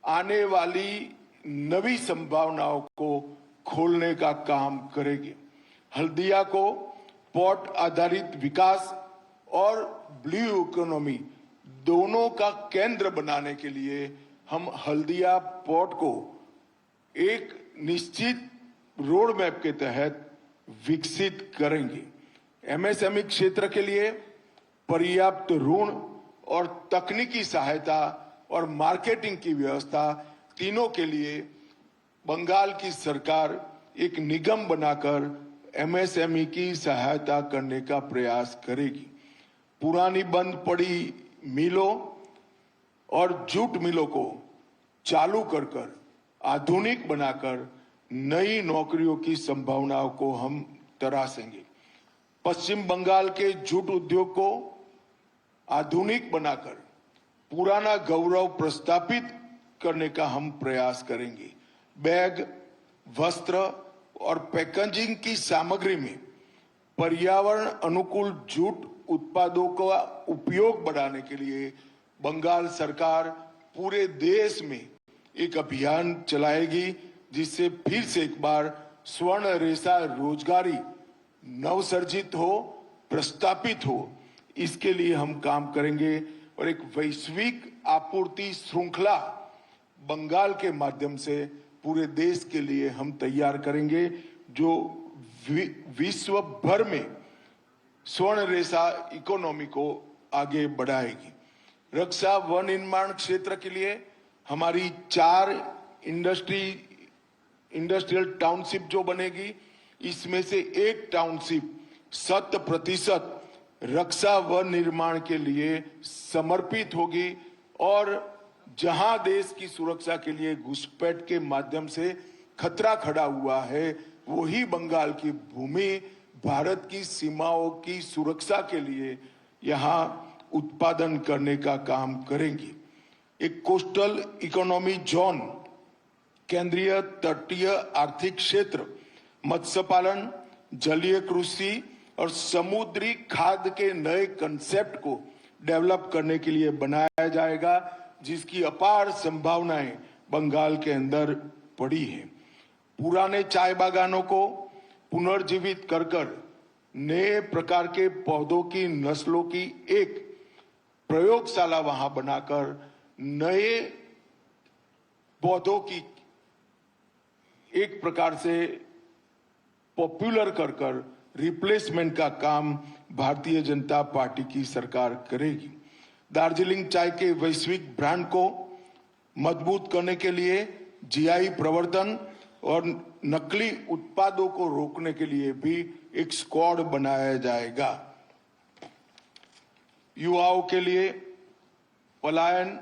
आने वाली नवी संभावनाओं को खोलने का काम करेंगे। हल्दिया को पोर्ट आधारित विकास और ब्लू इकोनॉमी दोनों का केंद्र बनाने के लिए हम हल्दिया पोर्ट को एक निश्चित रोड मैप के तहत विकसित करेंगे। एमएसएमई क्षेत्र के लिए पर्याप्त ऋण और तकनीकी सहायता और मार्केटिंग की व्यवस्था तीनों के लिए बंगाल की सरकार एक निगम बनाकर एमएसएमई की सहायता करने का प्रयास करेगी। पुरानी बंद पड़ी मिलों और जूट मिलों को चालू कर आधुनिक बनाकर नई नौकरियों की संभावनाओं को हम तराशेंगे। पश्चिम बंगाल के जूट उद्योग को आधुनिक बनाकर पुराना गौरव प्रस्थापित करने का हम प्रयास करेंगे। बैग, वस्त्र और पैकेजिंग की सामग्री में पर्यावरण अनुकूल जूट उत्पादों का उपयोग बढ़ाने के लिए बंगाल सरकार पूरे देश में एक अभियान चलाएगी, जिससे फिर से एक बार स्वर्ण रेशा रोजगारी नवसर्जित हो, प्रस्तापित हो। इसके लिए हम काम करेंगे और एक वैश्विक आपूर्ति श्रृंखला बंगाल के माध्यम से पूरे देश के लिए हम तैयार करेंगे, जो विश्व भर में स्वर्ण रेशा इकोनॉमी को आगे बढ़ाएगी। रक्षा व निर्माण क्षेत्र के लिए हमारी 4 इंडस्ट्रियल टाउनशिप जो बनेगी, इसमें से एक टाउनशिप 100% रक्षा व निर्माण के लिए समर्पित होगी और जहां देश की सुरक्षा के लिए घुसपैठ के माध्यम से खतरा खड़ा हुआ है, वही बंगाल की भूमि भारत की सीमाओं की सुरक्षा के लिए यहां उत्पादन करने का काम करेंगी। एक कोस्टल इकोनॉमी जोन, केंद्रीय तटीय आर्थिक क्षेत्र, मत्स्य पालन, जलीय कृषि और समुद्री खाद्य के नए कंसेप्ट को डेवलप करने के लिए बनाया जाएगा, जिसकी अपार संभावनाएं बंगाल के अंदर पड़ी हैं। पुराने चाय बागानों को पुनर्जीवित कर नए प्रकार के पौधों की नस्लों की एक प्रयोगशाला वहां बनाकर नए पौधों की एक प्रकार से पॉपुलर कर रिप्लेसमेंट का काम भारतीय जनता पार्टी की सरकार करेगी। दार्जिलिंग चाय के वैश्विक ब्रांड को मजबूत करने के लिए जीआई प्रवर्तन और नकली उत्पादों को रोकने के लिए भी एक स्क्वाड बनाया जाएगा। युवाओं के लिए पलायन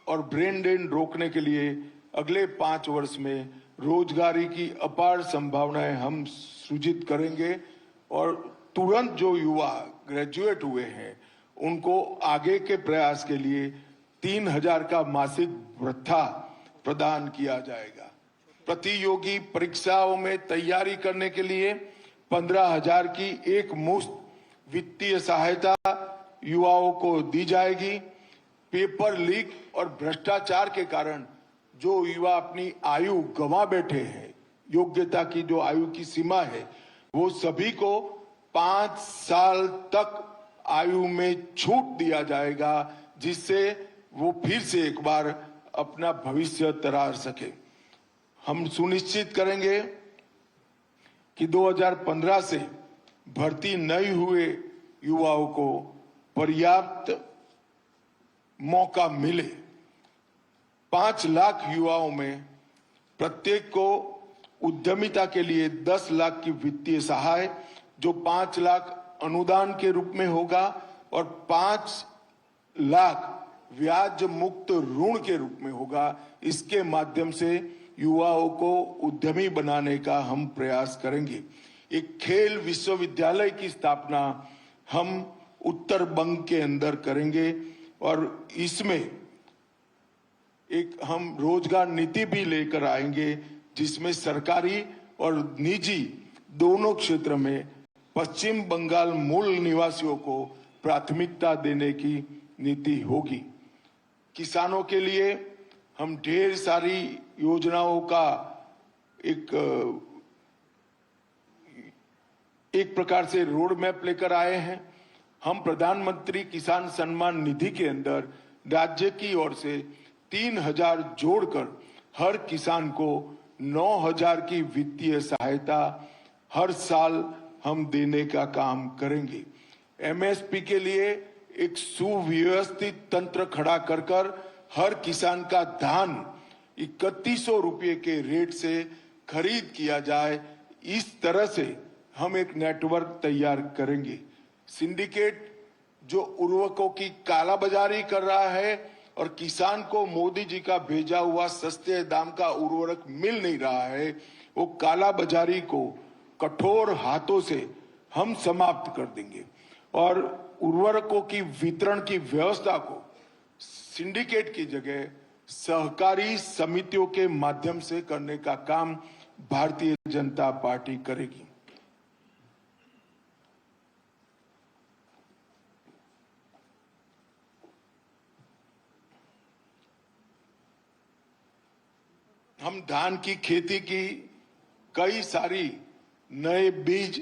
और ब्रेन ड्रेन रोकने के लिए अगले 5 वर्ष में रोजगारी की अपार संभावनाएं हम सृजित करेंगे और तुरंत जो युवा ग्रेजुएट हुए हैं उनको आगे के प्रयास के लिए 3000 का मासिक भत्ता प्रदान किया जाएगा। प्रतियोगी परीक्षाओं में तैयारी करने के लिए 15,000 की एक मुश्त वित्तीय सहायता युवाओं को दी जाएगी। पेपर लीक और भ्रष्टाचार के कारण जो युवा अपनी आयु गंवा बैठे हैं, योग्यता की जो आयु की सीमा है, वो सभी को 5 साल तक आयु में छूट दिया जाएगा, जिससे वो फिर से एक बार अपना भविष्य तरार सके। हम सुनिश्चित करेंगे कि 2015 से भर्ती नहीं हुए युवाओं को पर्याप्त मौका मिले। 5 लाख युवाओं में प्रत्येक को उद्यमिता के लिए 10 लाख की वित्तीय सहाय, जो 5 लाख अनुदान के रूप में होगा और 5 लाख ब्याज मुक्त ऋण के रूप में होगा। इसके माध्यम से युवाओं को उद्यमी बनाने का हम प्रयास करेंगे। एक खेल विश्वविद्यालय की स्थापना हम उत्तर बंग के अंदर करेंगे और इसमें एक हम रोजगार नीति भी लेकर आएंगे, जिसमें सरकारी और निजी दोनों क्षेत्र में पश्चिम बंगाल मूल निवासियों को प्राथमिकता देने की नीति होगी। किसानों के लिए हम ढेर सारी योजनाओं का एक प्रकार से रोड मैप लेकर आए हैं। हम प्रधानमंत्री किसान सम्मान निधि के अंदर राज्य की ओर से 3,000 जोड़कर हर किसान को 9,000 की वित्तीय सहायता हर साल हम देने का काम करेंगे। एमएसपी के लिए एक सुव्यवस्थित तंत्र खड़ा कर हर किसान का धान 3100 रुपये के रेट से खरीद किया जाए, इस तरह से हम एक नेटवर्क तैयार करेंगे। सिंडिकेट जो उर्वरकों की कालाबाजारी कर रहा है और किसान को मोदी जी का भेजा हुआ सस्ते दाम का उर्वरक मिल नहीं रहा है, वो कालाबाजारी को कठोर हाथों से हम समाप्त कर देंगे और उर्वरकों की वितरण की व्यवस्था को सिंडिकेट की जगह सहकारी समितियों के माध्यम से करने का काम भारतीय जनता पार्टी करेगी। हम धान की खेती की कई सारी नए बीज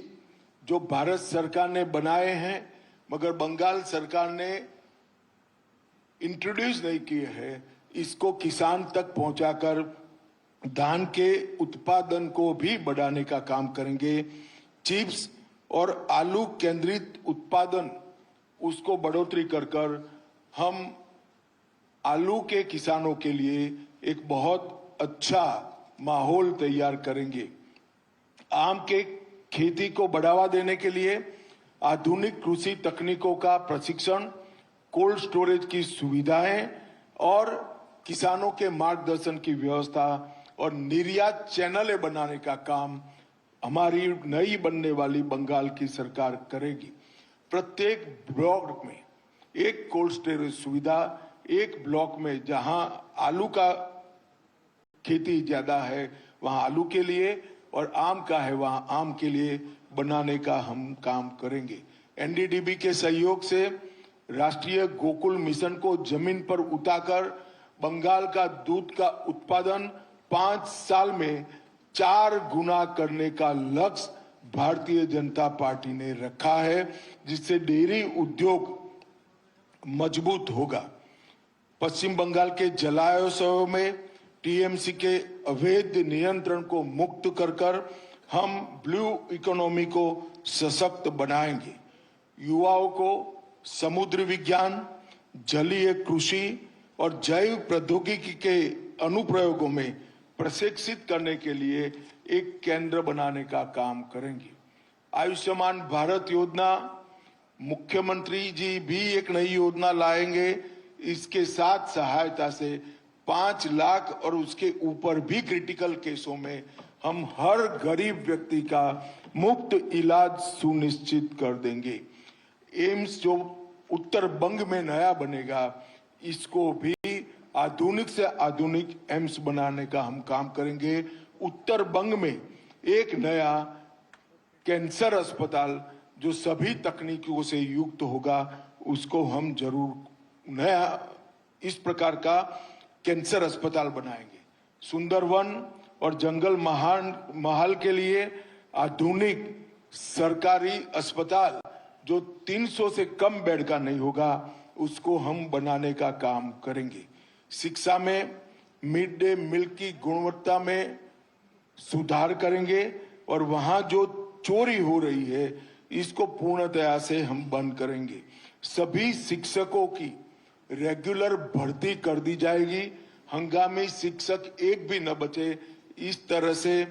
जो भारत सरकार ने बनाए हैं मगर बंगाल सरकार ने इंट्रोड्यूस नहीं किए हैं, इसको किसान तक पहुंचाकर धान के उत्पादन को भी बढ़ाने का काम करेंगे। चिप्स और आलू केंद्रित उत्पादन उसको बढ़ोतरी कर हम आलू के किसानों के लिए एक बहुत अच्छा माहौल तैयार करेंगे। आम के खेती को बढ़ावा देने के लिए आधुनिक कृषि तकनीकों का प्रशिक्षण, कोल्ड स्टोरेज की सुविधाएं और किसानों के मार्गदर्शन की व्यवस्था और निर्यात चैनलें बनाने का काम हमारी नई बनने वाली बंगाल की सरकार करेगी। प्रत्येक ब्लॉक में एक कोल्ड स्टोरेज सुविधा, एक ब्लॉक में जहां आलू का खेती ज्यादा है वहां आलू के लिए और आम का है वहां आम के लिए बनाने का हम काम करेंगे। एनडीडीबी के सहयोग से राष्ट्रीय गोकुल मिशन को जमीन पर उतारकर बंगाल का दूध का उत्पादन 5 साल में 4 गुना करने का लक्ष्य भारतीय जनता पार्टी ने रखा है, जिससे डेयरी उद्योग मजबूत होगा। पश्चिम बंगाल के जलाशयों में टीएमसी के अवैध नियंत्रण को मुक्त कर हम ब्लू इकोनॉमी को सशक्त बनाएंगे। युवाओं को समुद्र विज्ञान, जलीय कृषि और जैव प्रौद्योगिकी के अनुप्रयोगों में प्रशिक्षित करने के लिए एक केंद्र बनाने का काम करेंगे। आयुष्मान भारत योजना, मुख्यमंत्री जी भी एक नई योजना लाएंगे। इसके साथ सहायता से 5 लाख और उसके ऊपर भी क्रिटिकल केसों में हम हर गरीब व्यक्ति का मुफ्त इलाज सुनिश्चित कर देंगे। एम्स जो उत्तर बंग में नया बनेगा, इसको भी आधुनिक से आधुनिक एम्स बनाने का हम काम करेंगे। उत्तर बंग में एक नया कैंसर अस्पताल जो सभी तकनीकों से युक्त होगा, उसको हम जरूर नया इस प्रकार का कैंसर अस्पताल बनाएंगे। सुंदरवन और जंगल महाल के लिए आधुनिक सरकारी अस्पताल जो 300 से कम बेड का नहीं होगा, उसको हम बनाने का काम करेंगे। शिक्षा में मिड डे मील की गुणवत्ता में सुधार करेंगे और वहां जो चोरी हो रही है इसको पूर्णतया से हम बंद करेंगे। सभी शिक्षकों की रेगुलर भर्ती कर दी जाएगी, हंगामी शिक्षक एक भी न बचे। इस तरह से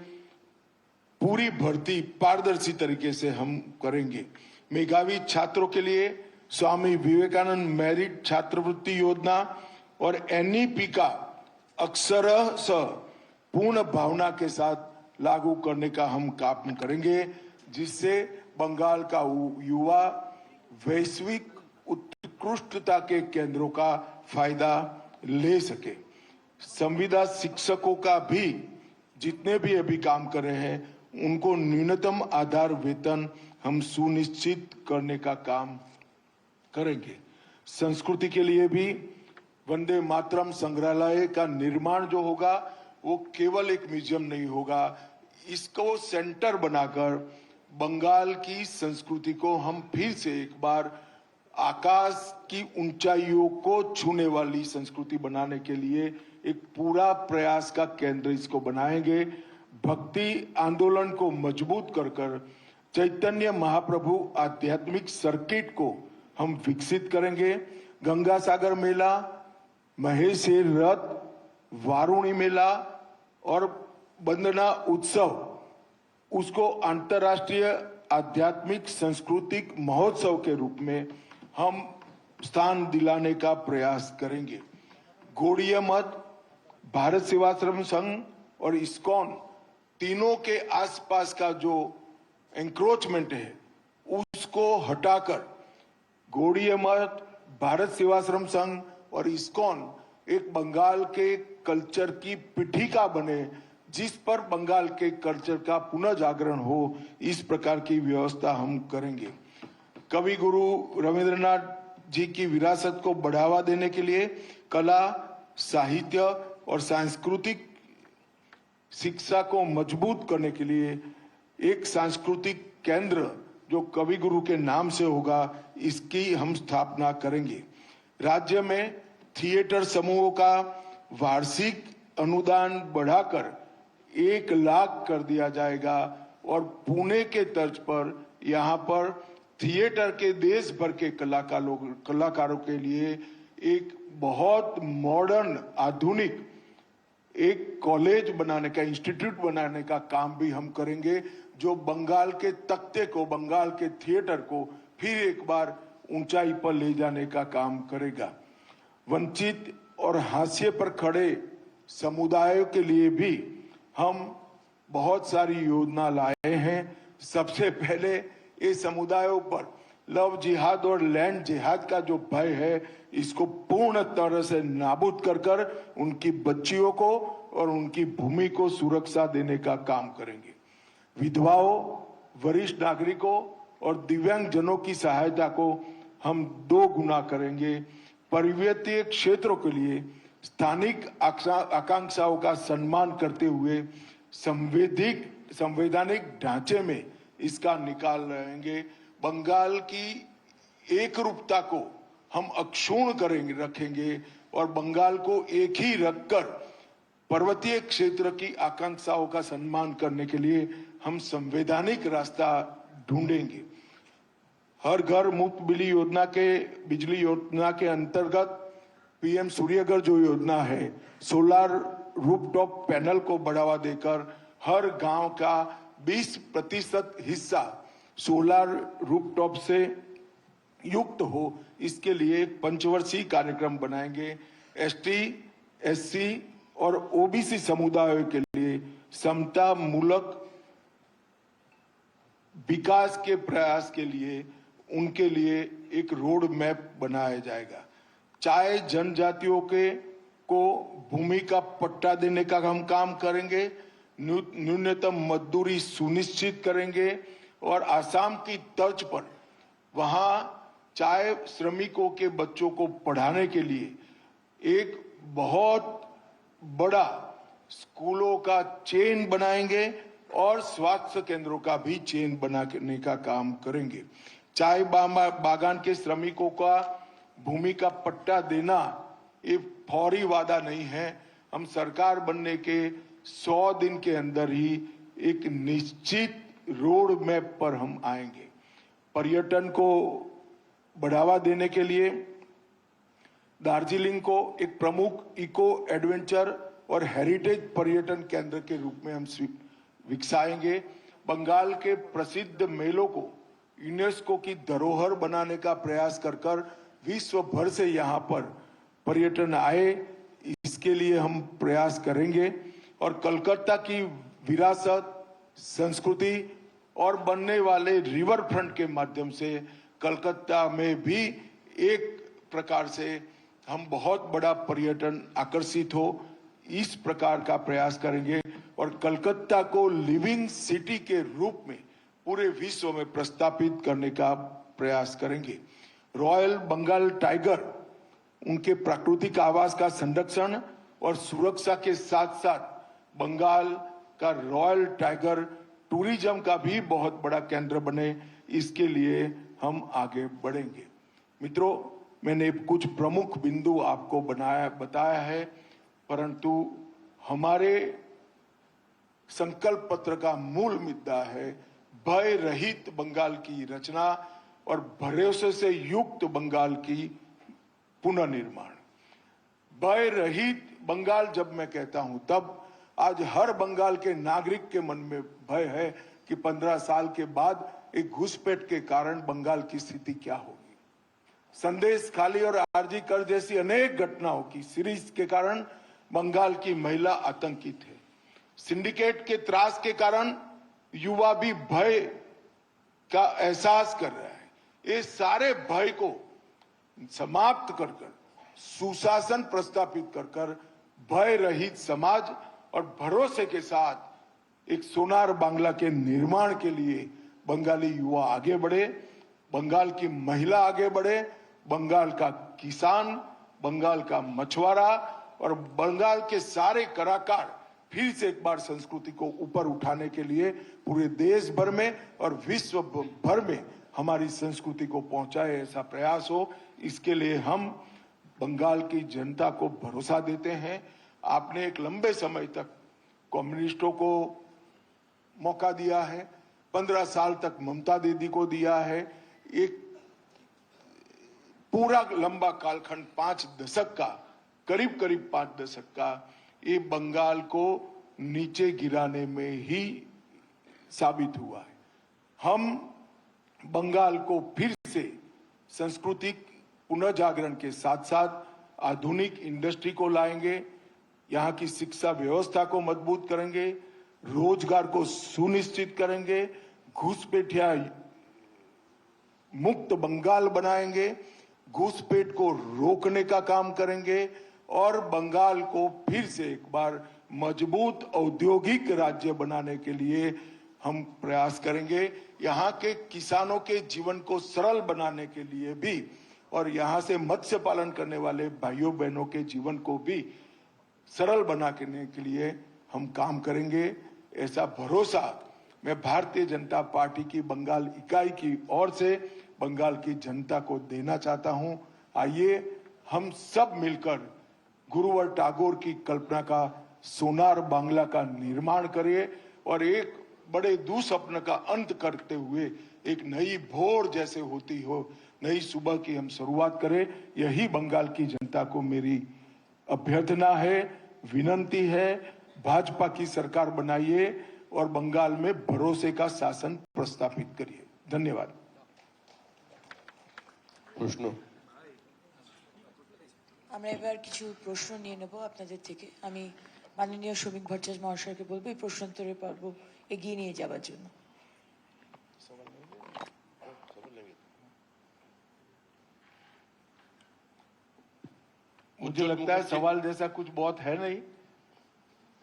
पूरी भर्ती पारदर्शी तरीके से हम करेंगे। मेधावी छात्रों के लिए स्वामी विवेकानंद मेरिट छात्रवृत्ति योजना और एनईपी का अक्षरशः पूर्ण भावना के साथ लागू करने का हम काम करेंगे, जिससे बंगाल का युवा वैश्विक उत्कृष्टता के केंद्रों का फायदा ले सके। संविदा शिक्षकों का भी जितने भी अभी काम कर रहे हैं, उनको न्यूनतम आधार वेतन हम सुनिश्चित करने का काम करेंगे। संस्कृति के लिए भी वंदे मातरम संग्रहालय का निर्माण जो होगा वो केवल एक म्यूजियम नहीं होगा, इसको सेंटर बनाकर बंगाल की संस्कृति को हम फिर से एक बार आकाश की ऊंचाइयों को छूने वाली संस्कृति बनाने के लिए एक पूरा प्रयास का केंद्र इसको बनाएंगे। भक्ति आंदोलन को मजबूत कर कर चैतन्य महाप्रभु आध्यात्मिक सर्किट को हम विकसित करेंगे। गंगा सागर मेला, महेश रथ, वारुणी मेला और वंदना उत्सव उसको अंतर्राष्ट्रीय आध्यात्मिक सांस्कृतिक महोत्सव के रूप में हम स्थान दिलाने का प्रयास करेंगे। गौड़ीय मठ, भारत सेवाश्रम संघ और इस्कॉन तीनों के आसपास का जो एंक्रोचमेंट है उसको हटाकर गौड़ीय मठ, भारत सेवाश्रम संघ और इस्कॉन एक बंगाल के कल्चर की पीठिका बने, जिस पर बंगाल के कल्चर का पुनः जागरण हो, इस प्रकार की व्यवस्था हम करेंगे। कवि गुरु रविंद्रनाथ जी की विरासत को बढ़ावा देने के लिए कला, साहित्य और सांस्कृतिक शिक्षा को मजबूत करने के लिए एक सांस्कृतिक केंद्र जो कवि गुरु के नाम से होगा, इसकी हम स्थापना करेंगे। राज्य में थिएटर समूहों का वार्षिक अनुदान बढ़ाकर 1 लाख कर दिया जाएगा और पुणे के तर्ज पर यहाँ पर थिएटर के देश भर के कलाकारों के लिए एक बहुत मॉडर्न आधुनिक एक कॉलेज बनाने का, इंस्टीट्यूट बनाने का काम भी हम करेंगे, जो बंगाल के तख्ते को, बंगाल के थिएटर को फिर एक बार ऊंचाई पर ले जाने का काम करेगा। वंचित और हाशिए पर खड़े समुदायों के लिए भी हम बहुत सारी योजना लाए हैं। सबसे पहले ये समुदायों पर लव जिहाद और लैंड जिहाद का जो भय है, इसको पूर्ण तरह से नाबूद कर कर उनकी बच्चियों को और उनकी भूमि को सुरक्षा देने का काम करेंगे। विधवाओं, वरिष्ठ नागरिकों और दिव्यांग जनों की सहायता को हम 2 गुना करेंगे। पर्वतीय क्षेत्रों के लिए स्थानिक आकांक्षाओं का सम्मान करते हुए संवैधानिक ढांचे में इसका निकाल रहेंगे। बंगाल की एकरूपता को हम अक्षुण्ण करेंगे, रखेंगे और बंगाल को एक ही रखकर पर्वतीय क्षेत्र की आकांक्षाओं का सम्मान करने के लिए हम संवैधानिक रास्ता ढूंढेंगे। हर घर मुफ्त बिजली योजना के अंतर्गत पीएम सूर्यघर जो योजना है, सोलार रूफटॉप पैनल को बढ़ावा देकर हर गांव का 20% हिस्सा सोलार रूफटॉप से युक्त हो, इसके लिए पंचवर्षीय कार्यक्रम बनाएंगे। एसटी, एससी और ओबीसी समुदायों के लिए समता मूलक विकास के प्रयास के लिए उनके लिए एक रोड मैप बनाया जाएगा। चाहे जनजातियों को भूमि का पट्टा देने का हम काम करेंगे, न्यूनतम मजदूरी सुनिश्चित करेंगे और आसाम की तर्ज पर वहां चाय श्रमिकों के बच्चों को पढ़ाने के लिए एक बहुत बड़ा स्कूलों का चेन बनाएंगे और स्वास्थ्य केंद्रों का भी चेन बनाने का काम करेंगे। चाय बागान के श्रमिकों का भूमि का पट्टा देना एक फौरी वादा नहीं है। हम सरकार बनने के 100 दिन के अंदर ही एक निश्चित रोड मैप पर हम आएंगे। पर्यटन को बढ़ावा देने के लिए दार्जिलिंग को एक प्रमुख इको एडवेंचर और हेरिटेज पर्यटन केंद्र के रूप में हम विकसाएंगे। बंगाल के प्रसिद्ध मेलों को यूनेस्को की धरोहर बनाने का प्रयास कर विश्व भर से यहाँ पर पर्यटन आए, इसके लिए हम प्रयास करेंगे। और कलकत्ता की विरासत, संस्कृति और बनने वाले रिवर फ्रंट के माध्यम से कलकत्ता में भी एक प्रकार से हम बहुत बड़ा पर्यटन आकर्षित हो, इस प्रकार का प्रयास करेंगे और कलकत्ता को लिविंग सिटी के रूप में पूरे विश्व में प्रस्थापित करने का प्रयास करेंगे। रॉयल बंगाल टाइगर, उनके प्राकृतिक आवास का संरक्षण और सुरक्षा के साथ साथ बंगाल का रॉयल टाइगर टूरिज्म का भी बहुत बड़ा केंद्र बने, इसके लिए हम आगे बढ़ेंगे। मित्रों, मैंने कुछ प्रमुख बिंदु आपको बताया है, परंतु हमारे संकल्प पत्र का मूल मुद्दा है भय रहित बंगाल की रचना और भरोसे से युक्त बंगाल की पुनर्निर्माण। भय रहित बंगाल जब मैं कहता हूं, तब आज हर बंगाल के नागरिक के मन में भय है कि 15 साल के बाद एक घुसपैठ के कारण बंगाल की स्थिति क्या होगी। संदेश खाली और आरजी कर जैसी अनेक घटनाओं की सीरीज के कारण बंगाल की महिला आतंकित है। सिंडिकेट के त्रास के कारण युवा भी भय का एहसास कर रहा है। ये सारे भय को समाप्त कर सुशासन प्रस्थापित कर भय रहित समाज और भरोसे के साथ एक सोनार बांग्ला के निर्माण के लिए बंगाली युवा आगे बढ़े, बंगाल की महिला आगे बढ़े, बंगाल का किसान, बंगाल का मछुआरा और बंगाल के सारे कलाकार फिर से एक बार संस्कृति को ऊपर उठाने के लिए पूरे देश भर में और विश्व भर में हमारी संस्कृति को पहुंचाए, ऐसा प्रयास हो। इसके लिए हम बंगाल की जनता को भरोसा देते हैं। आपने एक लंबे समय तक कम्युनिस्टों को मौका दिया है, 15 साल तक ममता दीदी को दिया है, एक पूरा लंबा कालखंड 5 दशक का, करीब 5 दशक का, ये बंगाल को नीचे गिराने में ही साबित हुआ है। हम बंगाल को फिर से सांस्कृतिक पुनर्जागरण के साथ साथ आधुनिक इंडस्ट्री को लाएंगे, यहाँ की शिक्षा व्यवस्था को मजबूत करेंगे, रोजगार को सुनिश्चित करेंगे, घुसपैठिया मुक्त बंगाल बनाएंगे, घुसपैठ को रोकने का काम करेंगे और बंगाल को फिर से एक बार मजबूत औद्योगिक राज्य बनाने के लिए हम प्रयास करेंगे। यहाँ के किसानों के जीवन को सरल बनाने के लिए भी और यहाँ से मत्स्य पालन करने वाले भाइयों बहनों के जीवन को भी सरल बनाने के लिए हम काम करेंगे, ऐसा भरोसा मैं भारतीय जनता पार्टी की बंगाल इकाई की ओर से बंगाल की जनता को देना चाहता हूं। आइए हम सब मिलकर गुरुवर टैगोर की कल्पना का सोनार बांग्ला का निर्माण करें और एक बड़े दुस्वप्न का अंत करते हुए एक नई भोर जैसे होती हो, नई सुबह की हम शुरुआत करें। यही बंगाल की जनता को मेरी अभ्यर्थना है, विनंती है। भाजपा की सरकार बनाइए और बंगाल में भरोसे का शासन प्रस्थापित करिए। धन्यवाद। প্রশ্ন আমরা এবার কিছু প্রশ্ন নিয়ে নেব আপনাদের থেকে। আমি মাননীয় শ্রমিক ভট্টাচার্য মহাশয়কে বলবো এই প্রশ্নোত্তরের পর্ব এগিয়ে নিয়ে যাওয়ার জন্য। मुझे लगता है सवाल जैसा कुछ बहुत है नहीं,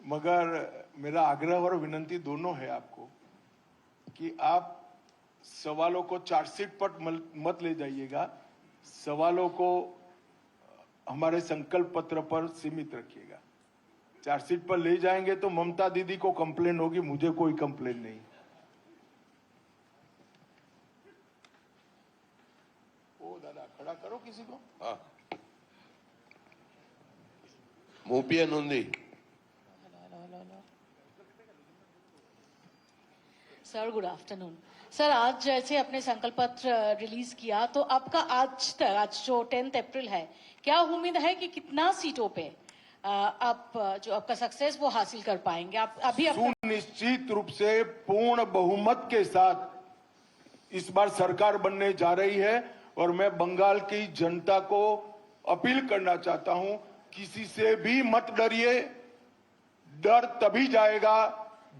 मगर मेरा आग्रह और विनंती दोनों है आपको कि आप सवालों को चार्जशीट पर मत ले जाइएगा, सवालों को हमारे संकल्प पत्र पर सीमित रखिएगा। चार्जशीट पर ले जाएंगे तो ममता दीदी को कंप्लेन होगी, मुझे कोई कंप्लेन नहीं। ओ दादा खड़ा करो किसी को। हाँ मोपिया Nandi sir good afternoon. Sir आज जैसे अपने संकल्प पत्र रिलीज किया तो आपका आज तक, आज जो 10 अप्रैल है, क्या उम्मीद है कि कितना सीटों पे आप जो आपका सक्सेस वो हासिल कर पाएंगे? आप अभी सुनिश्चित रूप से पूर्ण बहुमत के साथ इस बार सरकार बनने जा रही है और मैं बंगाल की जनता को अपील करना चाहता हूं, किसी से भी मत डरिए। डर तभी जाएगा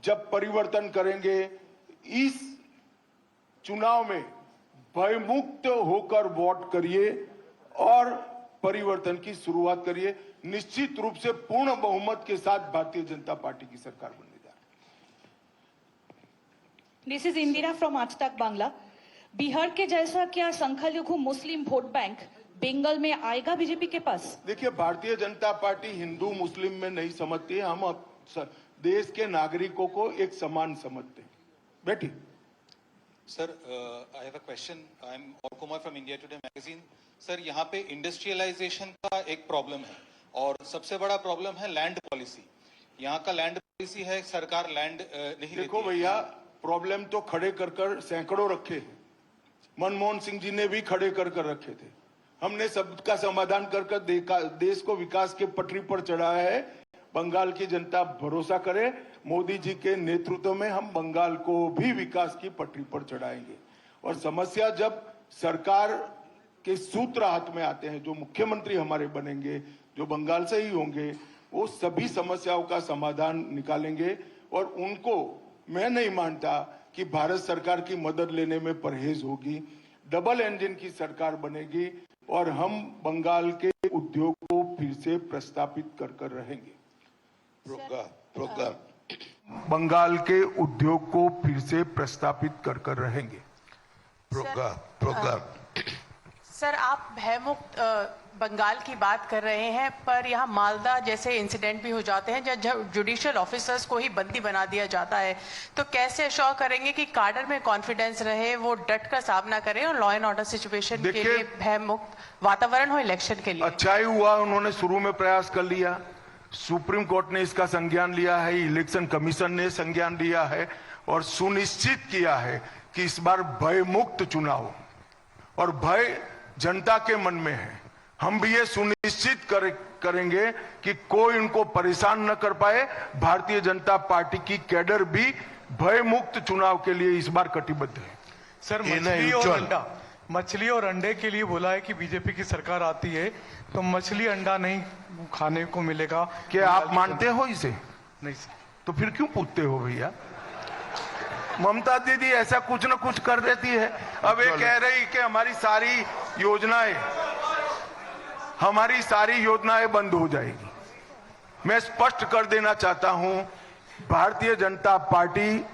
जब परिवर्तन करेंगे। इस चुनाव में भयमुक्त होकर वोट करिए और परिवर्तन की शुरुआत करिए। निश्चित रूप से पूर्ण बहुमत के साथ भारतीय जनता पार्टी की सरकार बनने जा रही है। दिस इज इंदिरा फ्रॉम आज तक बांग्ला। बिहार के जैसा क्या संख्यालघु मुस्लिम वोट बैंक बंगाल में आएगा बीजेपी के पास? देखिए, भारतीय जनता पार्टी हिंदू मुस्लिम में नहीं समझती है, हम देश के नागरिकों को एक समान समझते हैं। बैठिए। Sir, I have a question. I'm Aur Kumar from India Today magazine. Sir, यहाँ पे इंडस्ट्रियलाइजेशन का एक प्रॉब्लम है और सबसे बड़ा प्रॉब्लम है लैंड पॉलिसी। यहाँ का लैंड पॉलिसी है सरकार लैंड नहीं देखो देती है। भैया, प्रॉब्लम तो खड़े कर कर सैकड़ों रखे हैं। मनमोहन सिंह जी ने भी खड़े कर कर रखे थे। हमने सबका समाधान कर कर देश को विकास के पटरी पर चढ़ाया है। बंगाल की जनता भरोसा करे, मोदी जी के नेतृत्व में हम बंगाल को भी विकास की पटरी पर चढ़ाएंगे। और समस्या जब सरकार के सूत्र हाथ में आते हैं, जो मुख्यमंत्री हमारे बनेंगे, जो बंगाल से ही होंगे, वो सभी समस्याओं का समाधान निकालेंगे। और उनको मैं नहीं मानता कि भारत सरकार की मदद लेने में परहेज होगी। डबल इंजन की सरकार बनेगी और हम बंगाल के उद्योग को फिर से प्रस्तापित कर कर रहेंगे। बंगाल के उद्योग को फिर से प्रस्तापित कर कर रहेंगे। सर, आप भयमुक्त बंगाल की बात कर रहे हैं, पर यहाँ मालदा जैसे इंसिडेंट भी हो जाते हैं जब जुडिशियल ऑफिसर्स को ही बंदी बना दिया जाता है, तो कैसे अश्योर करेंगे कि काडर में कॉन्फिडेंस रहे, वो डट कर सामना करें और लॉ एंड ऑर्डर सिचुएशन के लिए भयमुक्त वातावरण हो इलेक्शन के लिए? अच्छा ही हुआ उन्होंने शुरू में प्रयास कर लिया। सुप्रीम कोर्ट ने इसका संज्ञान लिया है, इलेक्शन कमीशन ने संज्ञान लिया है और सुनिश्चित किया है कि इस बार भय मुक्त चुनाव हो। और भय जनता के मन में है। हम भी ये सुनिश्चित करेंगे कि कोई उनको परेशान न कर पाए। भारतीय जनता पार्टी की कैडर भी भय मुक्त चुनाव के लिए इस बार कटिबद्ध है। सर, मछली और अंडे के लिए बोला है कि बीजेपी की सरकार आती है तो मछली अंडा नहीं खाने को मिलेगा। क्या आप मानते हो इसे? नहीं सर। तो फिर क्यों पूछते हो भैया? ममता दीदी ऐसा कुछ न कुछ कर देती है। अब ये कह रही कि हमारी सारी योजनाएं बंद हो जाएगी। मैं स्पष्ट कर देना चाहता हूं, भारतीय जनता पार्टी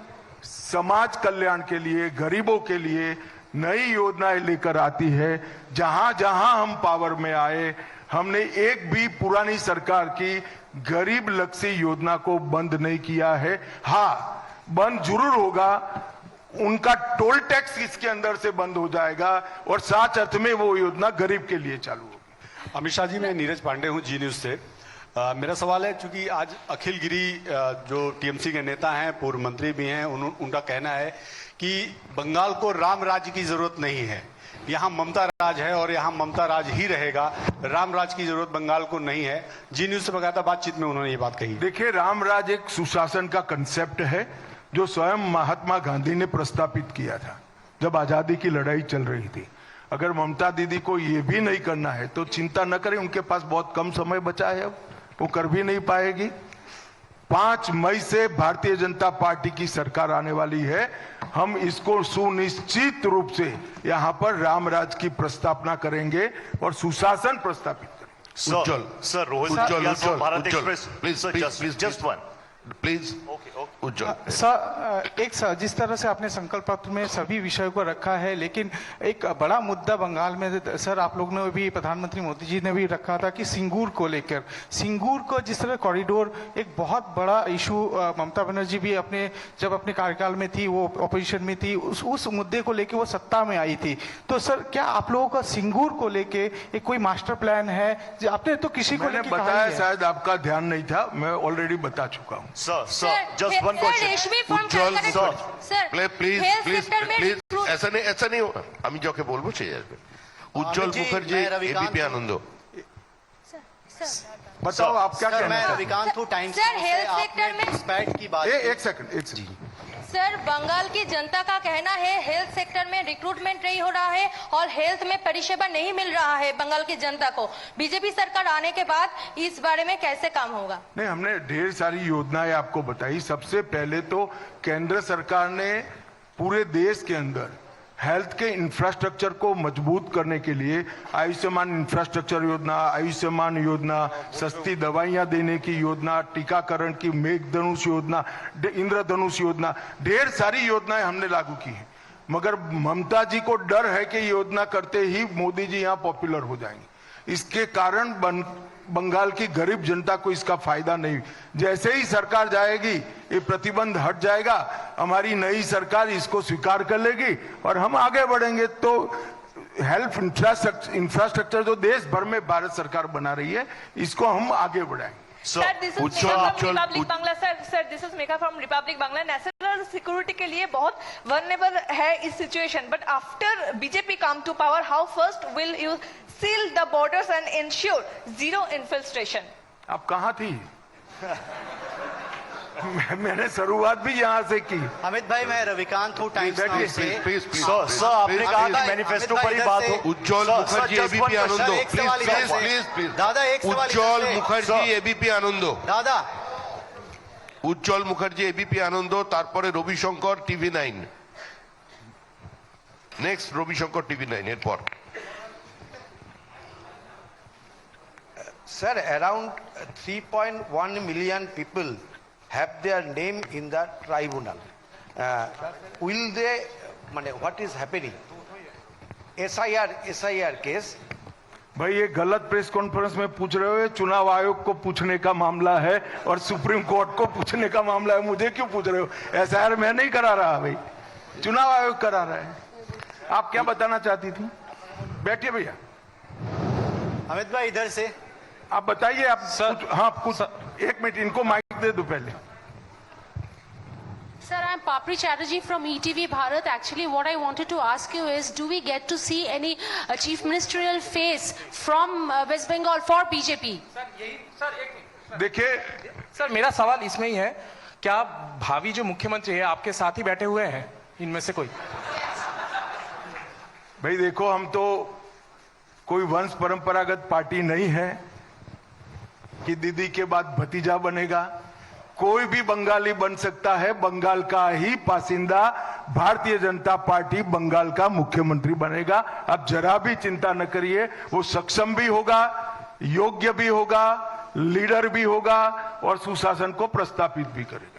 समाज कल्याण के लिए, गरीबों के लिए नई योजनाएं लेकर आती है। जहां जहां हम पावर में आए, हमने एक भी पुरानी सरकार की गरीब लक्ष्य योजना को बंद नहीं किया है। हाँ, बंद जरूर होगा, उनका टोल टैक्स इसके अंदर से बंद हो जाएगा और साथ अर्थ में वो योजना गरीब के लिए चालू होगी। अमित शाह जी, मैं नीरज पांडे हूं, जी न्यूज से। मेरा सवाल है, चूंकि आज अखिल गिरी जो टीएमसी के नेता हैं, पूर्व मंत्री भी हैं, उनका कहना है कि बंगाल को राम राज्य की जरूरत नहीं है, यहाँ ममता राज है और यहाँ ममता राज ही रहेगा, राम राज की जरूरत बंगाल को नहीं है। जी न्यूज से बकायदा बातचीत में उन्होंने ये बात कही। देखिए, राम राज एक सुशासन का कंसेप्ट है जो स्वयं महात्मा गांधी ने प्रस्तापित किया था जब आजादी की लड़ाई चल रही थी। अगर ममता दीदी को ये भी नहीं करना है तो चिंता न करें, उनके पास बहुत कम समय बचा है, अब वो कर भी नहीं पाएगी। 5 मई से भारतीय जनता पार्टी की सरकार आने वाली है। हम इसको सुनिश्चित रूप से यहाँ पर रामराज की प्रस्तावना करेंगे और सुशासन प्रस्तापित करेंगे। Ujjwal sir, Rohit Bharat Express, please just one please. Ujjwal sir, जिस तरह से आपने संकल्प पत्र में सभी विषयों को रखा है, लेकिन एक बड़ा मुद्दा बंगाल में सर आप लोग ने भी, प्रधानमंत्री मोदी जी ने भी रखा था कि सिंगूर को लेकर, सिंगूर को जिस तरह कॉरिडोर एक बहुत बड़ा इशू, ममता बनर्जी भी जब अपने कार्यकाल में थी, वो ऑपोजिशन में थी, उस मुद्दे को लेकर वो सत्ता में आई थी। तो सर, क्या आप लोगों का सिंगूर को लेके एक कोई मास्टर प्लान है? आपने तो किसी को मैंने बताया, शायद आपका ध्यान नहीं था, मैं ऑलरेडी बता चुका हूँ। Sir, just one Ujjwal sir, please ऐसा नहीं আমি যাকে বলবো সেই আসবে। উজ্জ্বল মুখার্জি, एबीपी आनंद। बताओ आप क्या कहना है? रविकांत हूँ, टाइम्स से आपने घुसपैठ की बात। एक सेकंड। सर, बंगाल की जनता का कहना है हेल्थ सेक्टर में रिक्रूटमेंट नहीं हो रहा है और हेल्थ में परिषेवा नहीं मिल रहा है बंगाल की जनता को। बीजेपी सरकार आने के बाद इस बारे में कैसे काम होगा? नहीं, हमने ढेर सारी योजनाएं आपको बताई। सबसे पहले तो केंद्र सरकार ने पूरे देश के अंदर हेल्थ के इंफ्रास्ट्रक्चर को मजबूत करने के लिए आयुष्मान इंफ्रास्ट्रक्चर योजना, आयुष्मान योजना, सस्ती दवाइयां देने की योजना, टीकाकरण की मेघधनुष योजना, इंद्रधनुष योजना, ढेर सारी योजनाएं हमने लागू की हैं। मगर ममता जी को डर है कि योजना करते ही मोदी जी यहाँ पॉपुलर हो जाएंगे। इसके कारण बंगाल की गरीब जनता को इसका फायदा नहीं। जैसे ही सरकार जाएगी ये प्रतिबंध हट जाएगा, हमारी नई सरकार इसको स्वीकार कर लेगी और हम आगे बढ़ेंगे। तो हेल्थ इंफ्रास्ट्रक्चर जो देश भर में भारत सरकार बना रही है, इसको हम आगे बढ़ाएंगे। Sir, this is Megha from Republic Bangla. Sir, this is Megha from Republic Bangla. National security के लिए बहुत vulnerable है इस situation. But after BJP come to power, how first will you seal the borders and ensure zero infiltration? आप कहाँ थी? मैंने शुरुआत भी यहाँ से की। अमित भाई, मैं रविकांत हूँ टाइम्स नाउ से। सर आपने कहा कि मैनिफेस्टो पर ही बात हो। उज्जवल मुखर्जी एबीपी आनंदो, प्लीज दादा एक सवाल। उज्जवल मुखर्जी एबीपी आनंदो, दादा उज्जवल मुखर्जी एबीपी आनंदो, তারপরে Ravishankar TV 9, next Ravishankar TV 9 এরপর। Sir, around 3.1 million people have their name in the tribunal. Will they, what is happening? SIR case. भाई ये गलत प्रेस कॉन्फ्रेंस में पूछ रहे हो, चुनाव आयोग को पूछने का मामला है और सुप्रीम कोर्ट को पूछने का मामला है। मुझे क्यों पूछ रहे हो? SIR मैं नहीं करा रहा भाई, चुनाव आयोग करा रहा है। आप क्या बताना चाहती थी? बैठिए भैया। अमित भाई इधर से आप बताइए। आप हाँ कुछ एक मिनट इनको माइक दे दो पहले। Sir, I'm Papri Chatterjee from ETV Bharat. Actually, what I wanted to ask you is, do we get to see any chief ministerial face from West Bengal for BJP? देखिए sir, मेरा सवाल इसमें ही है, क्या भावी जो मुख्यमंत्री है आपके साथ ही बैठे हुए हैं इनमें से कोई? भाई देखो, हम तो कोई वंश परंपरागत पार्टी नहीं है कि दीदी के बाद भतीजा बनेगा। कोई भी बंगाली बन सकता है, बंगाल का ही बासिंदा भारतीय जनता पार्टी बंगाल का मुख्यमंत्री बनेगा। अब जरा भी चिंता न करिए, वो सक्षम भी होगा, योग्य भी होगा, लीडर भी होगा और सुशासन को प्रस्तापित भी करेगा।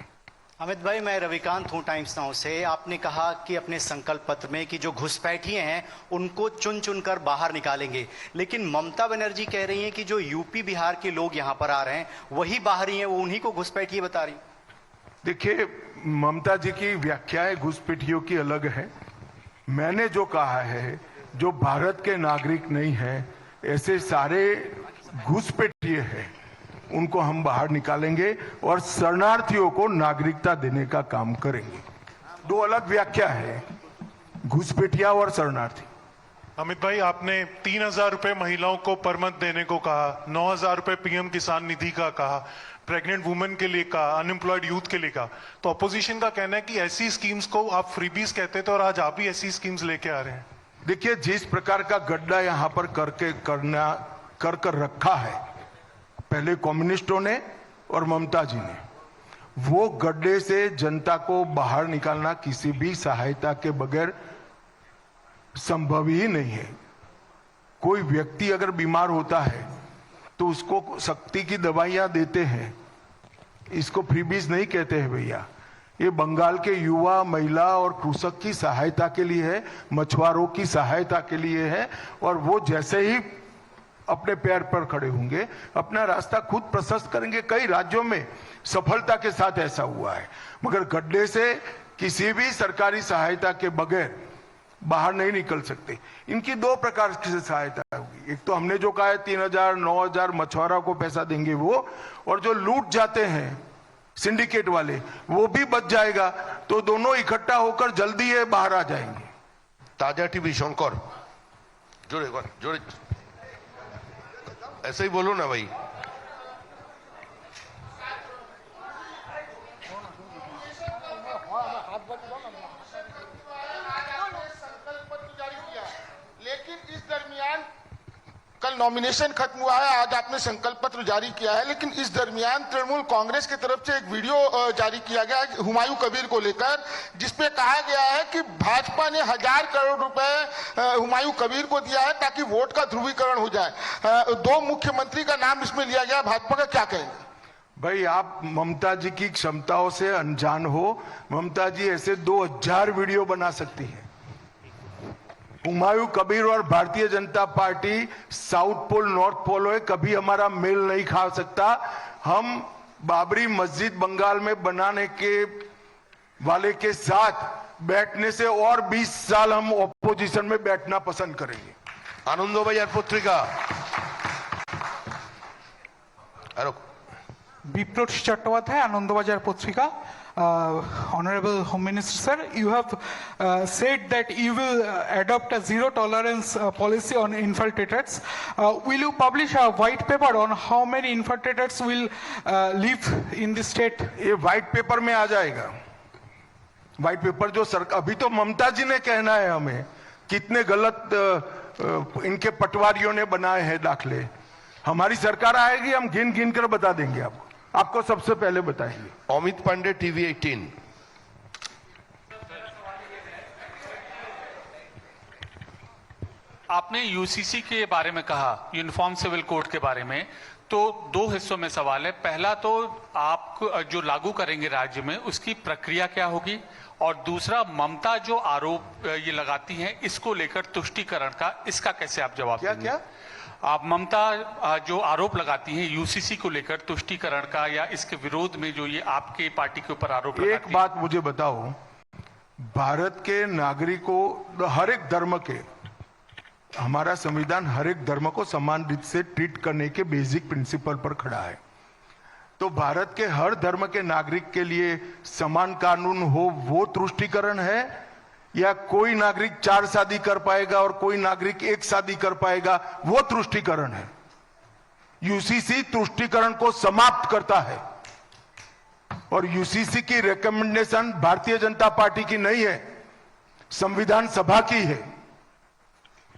अमित भाई, मैं रविकांत हूँ टाइम्स नाउ से। आपने कहा कि अपने संकल्प पत्र में कि जो घुसपैठिए हैं उनको चुन चुनकर बाहर निकालेंगे, लेकिन ममता बनर्जी कह रही हैं कि जो यूपी बिहार के लोग यहाँ पर आ रहे हैं वही बाहरी हैं, वो उन्हीं को घुसपैठिए बता रही। देखिए, ममता जी की व्याख्याएं घुसपैठियों की अलग है। मैंने जो कहा है, जो भारत के नागरिक नहीं है, ऐसे सारे घुसपैठिए हैं, उनको हम बाहर निकालेंगे और शरणार्थियों को नागरिकता देने का काम करेंगे। दो अलग व्याख्या है, घुसपैठिया और शरणार्थी। अमित भाई, आपने 3,000 रुपए महिलाओं को पर मंथ देने को कहा, 9,000 रुपए पीएम किसान निधि का कहा, प्रेग्नेंट वुमेन के लिए कहा, अनएम्प्लॉयड यूथ के लिए कहा। तो अपोजिशन का कहना है कि ऐसी स्कीम्स को आप फ्रीबीज कहते थे और आज आप ही ऐसी स्कीम्स लेके आ रहे हैं। देखिए, जिस प्रकार का गड्ढा यहाँ पर कर रखा है पहले कम्युनिस्टों ने और ममता जी ने, वो गड्ढे से जनता को बाहर निकालना किसी भी सहायता के बगैर संभव ही नहीं है। कोई व्यक्ति अगर बीमार होता है तो उसको शक्ति की दवाइयां देते हैं, इसको फ्रीबीज नहीं कहते हैं भैया। ये बंगाल के युवा, महिला और कृषक की सहायता के लिए है, मछुआरों की सहायता के लिए है, और वो जैसे ही अपने पैर पर खड़े होंगे अपना रास्ता खुद प्रशस्त करेंगे। कई राज्यों में सफलता के साथ ऐसा हुआ है, मगर गड्ढे से किसी भी सरकारी सहायता के बगैर बाहर नहीं निकल सकते। इनकी दो प्रकार की सहायता होगी। एक तो हमने जो कहा है 3,000, 9,000 मछुआरों को पैसा देंगे वो, और जो लूट जाते हैं सिंडिकेट वाले वो भी बच जाएगा। तो दोनों इकट्ठा होकर जल्दी ये बाहर आ जाएंगे। ताजा टीवी शंकर, जोड़े जोड़े, ऐसे ही बोलो ना भाई। लेकिन इस दरमियान कल नॉमिनेशन खत्म हुआ है, आज आपने संकल्प पत्र जारी किया है, लेकिन इस दरमियान तृणमूल कांग्रेस की तरफ से एक वीडियो जारी किया गया है हुमायूं कबीर को लेकर, जिसपे कहा गया है कि भाजपा ने 1,000 करोड़ रुपए हुमायूं कबीर को दिया है ताकि वोट का ध्रुवीकरण हो जाए। दो मुख्यमंत्री का नाम इसमें लिया गया, भाजपा का क्या कहेंगे? भाई, आप ममता जी की क्षमताओं से अनजान हो। ममता जी ऐसे 2,000 वीडियो बना सकती है। हुमायूं कबीर और Bharatiya Janata Party south pole north pole है, कभी हमारा मेल नहीं खा सकता। हम बाबरी मस्जिद बंगाल में बनाने के वाले के साथ बैठने से और 20 साल हम ऑपोजिशन में बैठना पसंद करेंगे। आनंदबाजार पत्रिका বিপ্লব চট্টোপাধ্যায়, আনন্দবাজার পত্রিকা। Honorable Home Minister sir, you have said that you will adopt a zero tolerance policy on infiltrators. Will you publish a white paper on how many infiltrators will live in the state? ये white paper में आ जाएगा। White paper जो सरकार, अभी तो ममता जी ने कहना है हमें कितने गलत इनके पटवारियों ने बनाए हैं दाखले। हमारी सरकार आएगी, हम गिन गिन कर बता देंगे आपको सबसे पहले बताएंगे। अमित पांडे, टीवी 18। आपने यूसीसी के बारे में कहा, यूनिफॉर्म सिविल कोड के बारे में, तो दो हिस्सों में सवाल है। पहला तो आप जो लागू करेंगे राज्य में उसकी प्रक्रिया क्या होगी, और दूसरा ममता जो आरोप ये लगाती हैं इसको लेकर तुष्टीकरण का, इसका कैसे आप जवाब देंगे? क्या आप ममता जो आरोप लगाती हैं यूसीसी को लेकर तुष्टीकरण का, या इसके विरोध में जो ये आपके पार्टी के ऊपर आरोप लगाती एक बात मुझे बताओ, भारत के नागरिकों, हर एक धर्म के, हमारा संविधान हर एक धर्म को समान रूप से ट्रीट करने के बेसिक प्रिंसिपल पर खड़ा है। तो भारत के हर धर्म के नागरिक के लिए समान कानून हो, वो तुष्टीकरण है? या कोई नागरिक 4 शादी कर पाएगा और कोई नागरिक 1 शादी कर पाएगा, वो तुष्टीकरण है? यूसीसी तुष्टीकरण को समाप्त करता है, और यूसीसी की रिकमेंडेशन भारतीय जनता पार्टी की नहीं है, संविधान सभा की है।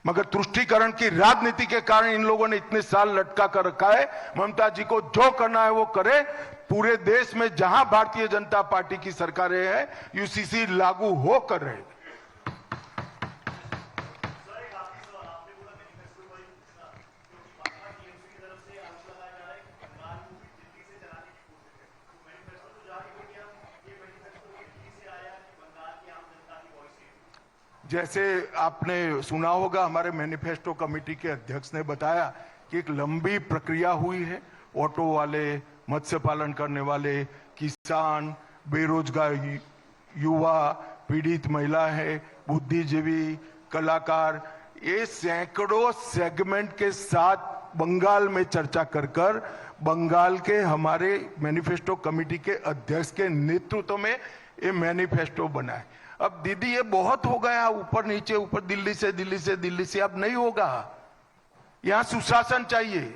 मगर तुष्टीकरण की राजनीति के कारण इन लोगों ने इतने साल लटका कर रखा है। ममता जी को जो करना है वो करे। पूरे देश में जहां भारतीय जनता पार्टी की सरकारें हैं, यूसीसी लागू हो कर रहे। जैसे आपने सुना होगा, हमारे मैनिफेस्टो कमेटी के अध्यक्ष ने बताया कि एक लंबी प्रक्रिया हुई है। ऑटो वाले, मत्स्य पालन करने वाले, किसान, बेरोजगार युवा, पीड़ित महिला है, बुद्धिजीवी, कलाकार, ये सैकड़ों सेगमेंट के साथ बंगाल में चर्चा कर बंगाल के हमारे मैनिफेस्टो कमेटी के अध्यक्ष के नेतृत्व में ये मैनिफेस्टो बना है। अब दीदी ये बहुत हो गया, ऊपर नीचे, ऊपर दिल्ली से अब नहीं होगा। यहां सुशासन चाहिए।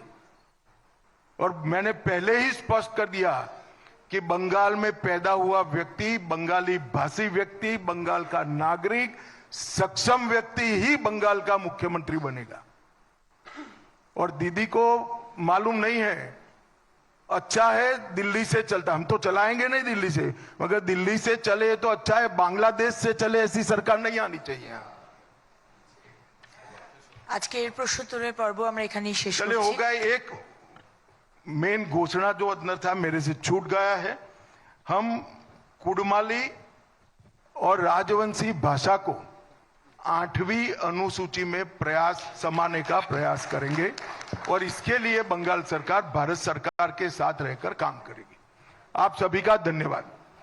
और मैंने पहले ही स्पष्ट कर दिया कि बंगाल में पैदा हुआ व्यक्ति, बंगाली भाषी व्यक्ति, बंगाल का नागरिक, सक्षम व्यक्ति ही बंगाल का मुख्यमंत्री बनेगा। और दीदी को मालूम नहीं है, अच्छा है दिल्ली से चलता, हम तो चलाएंगे नहीं दिल्ली से, मगर दिल्ली से चले तो अच्छा है, बांग्लादेश से चले ऐसी सरकार नहीं आनी चाहिए। আজকের প্রশ্নোত্তরের পর্ব আমরা এখানেই শেষ चले हो गए। एक मेन घोषणा जो अंदर था मेरे से छूट गया है। हम कुड़माली और राजवंशी भाषा को 8वीं अनुसूची में समाने का प्रयास करेंगे, और इसके लिए बंगाल सरकार भारत सरकार के साथ रहकर काम करेगी। आप सभी का धन्यवाद।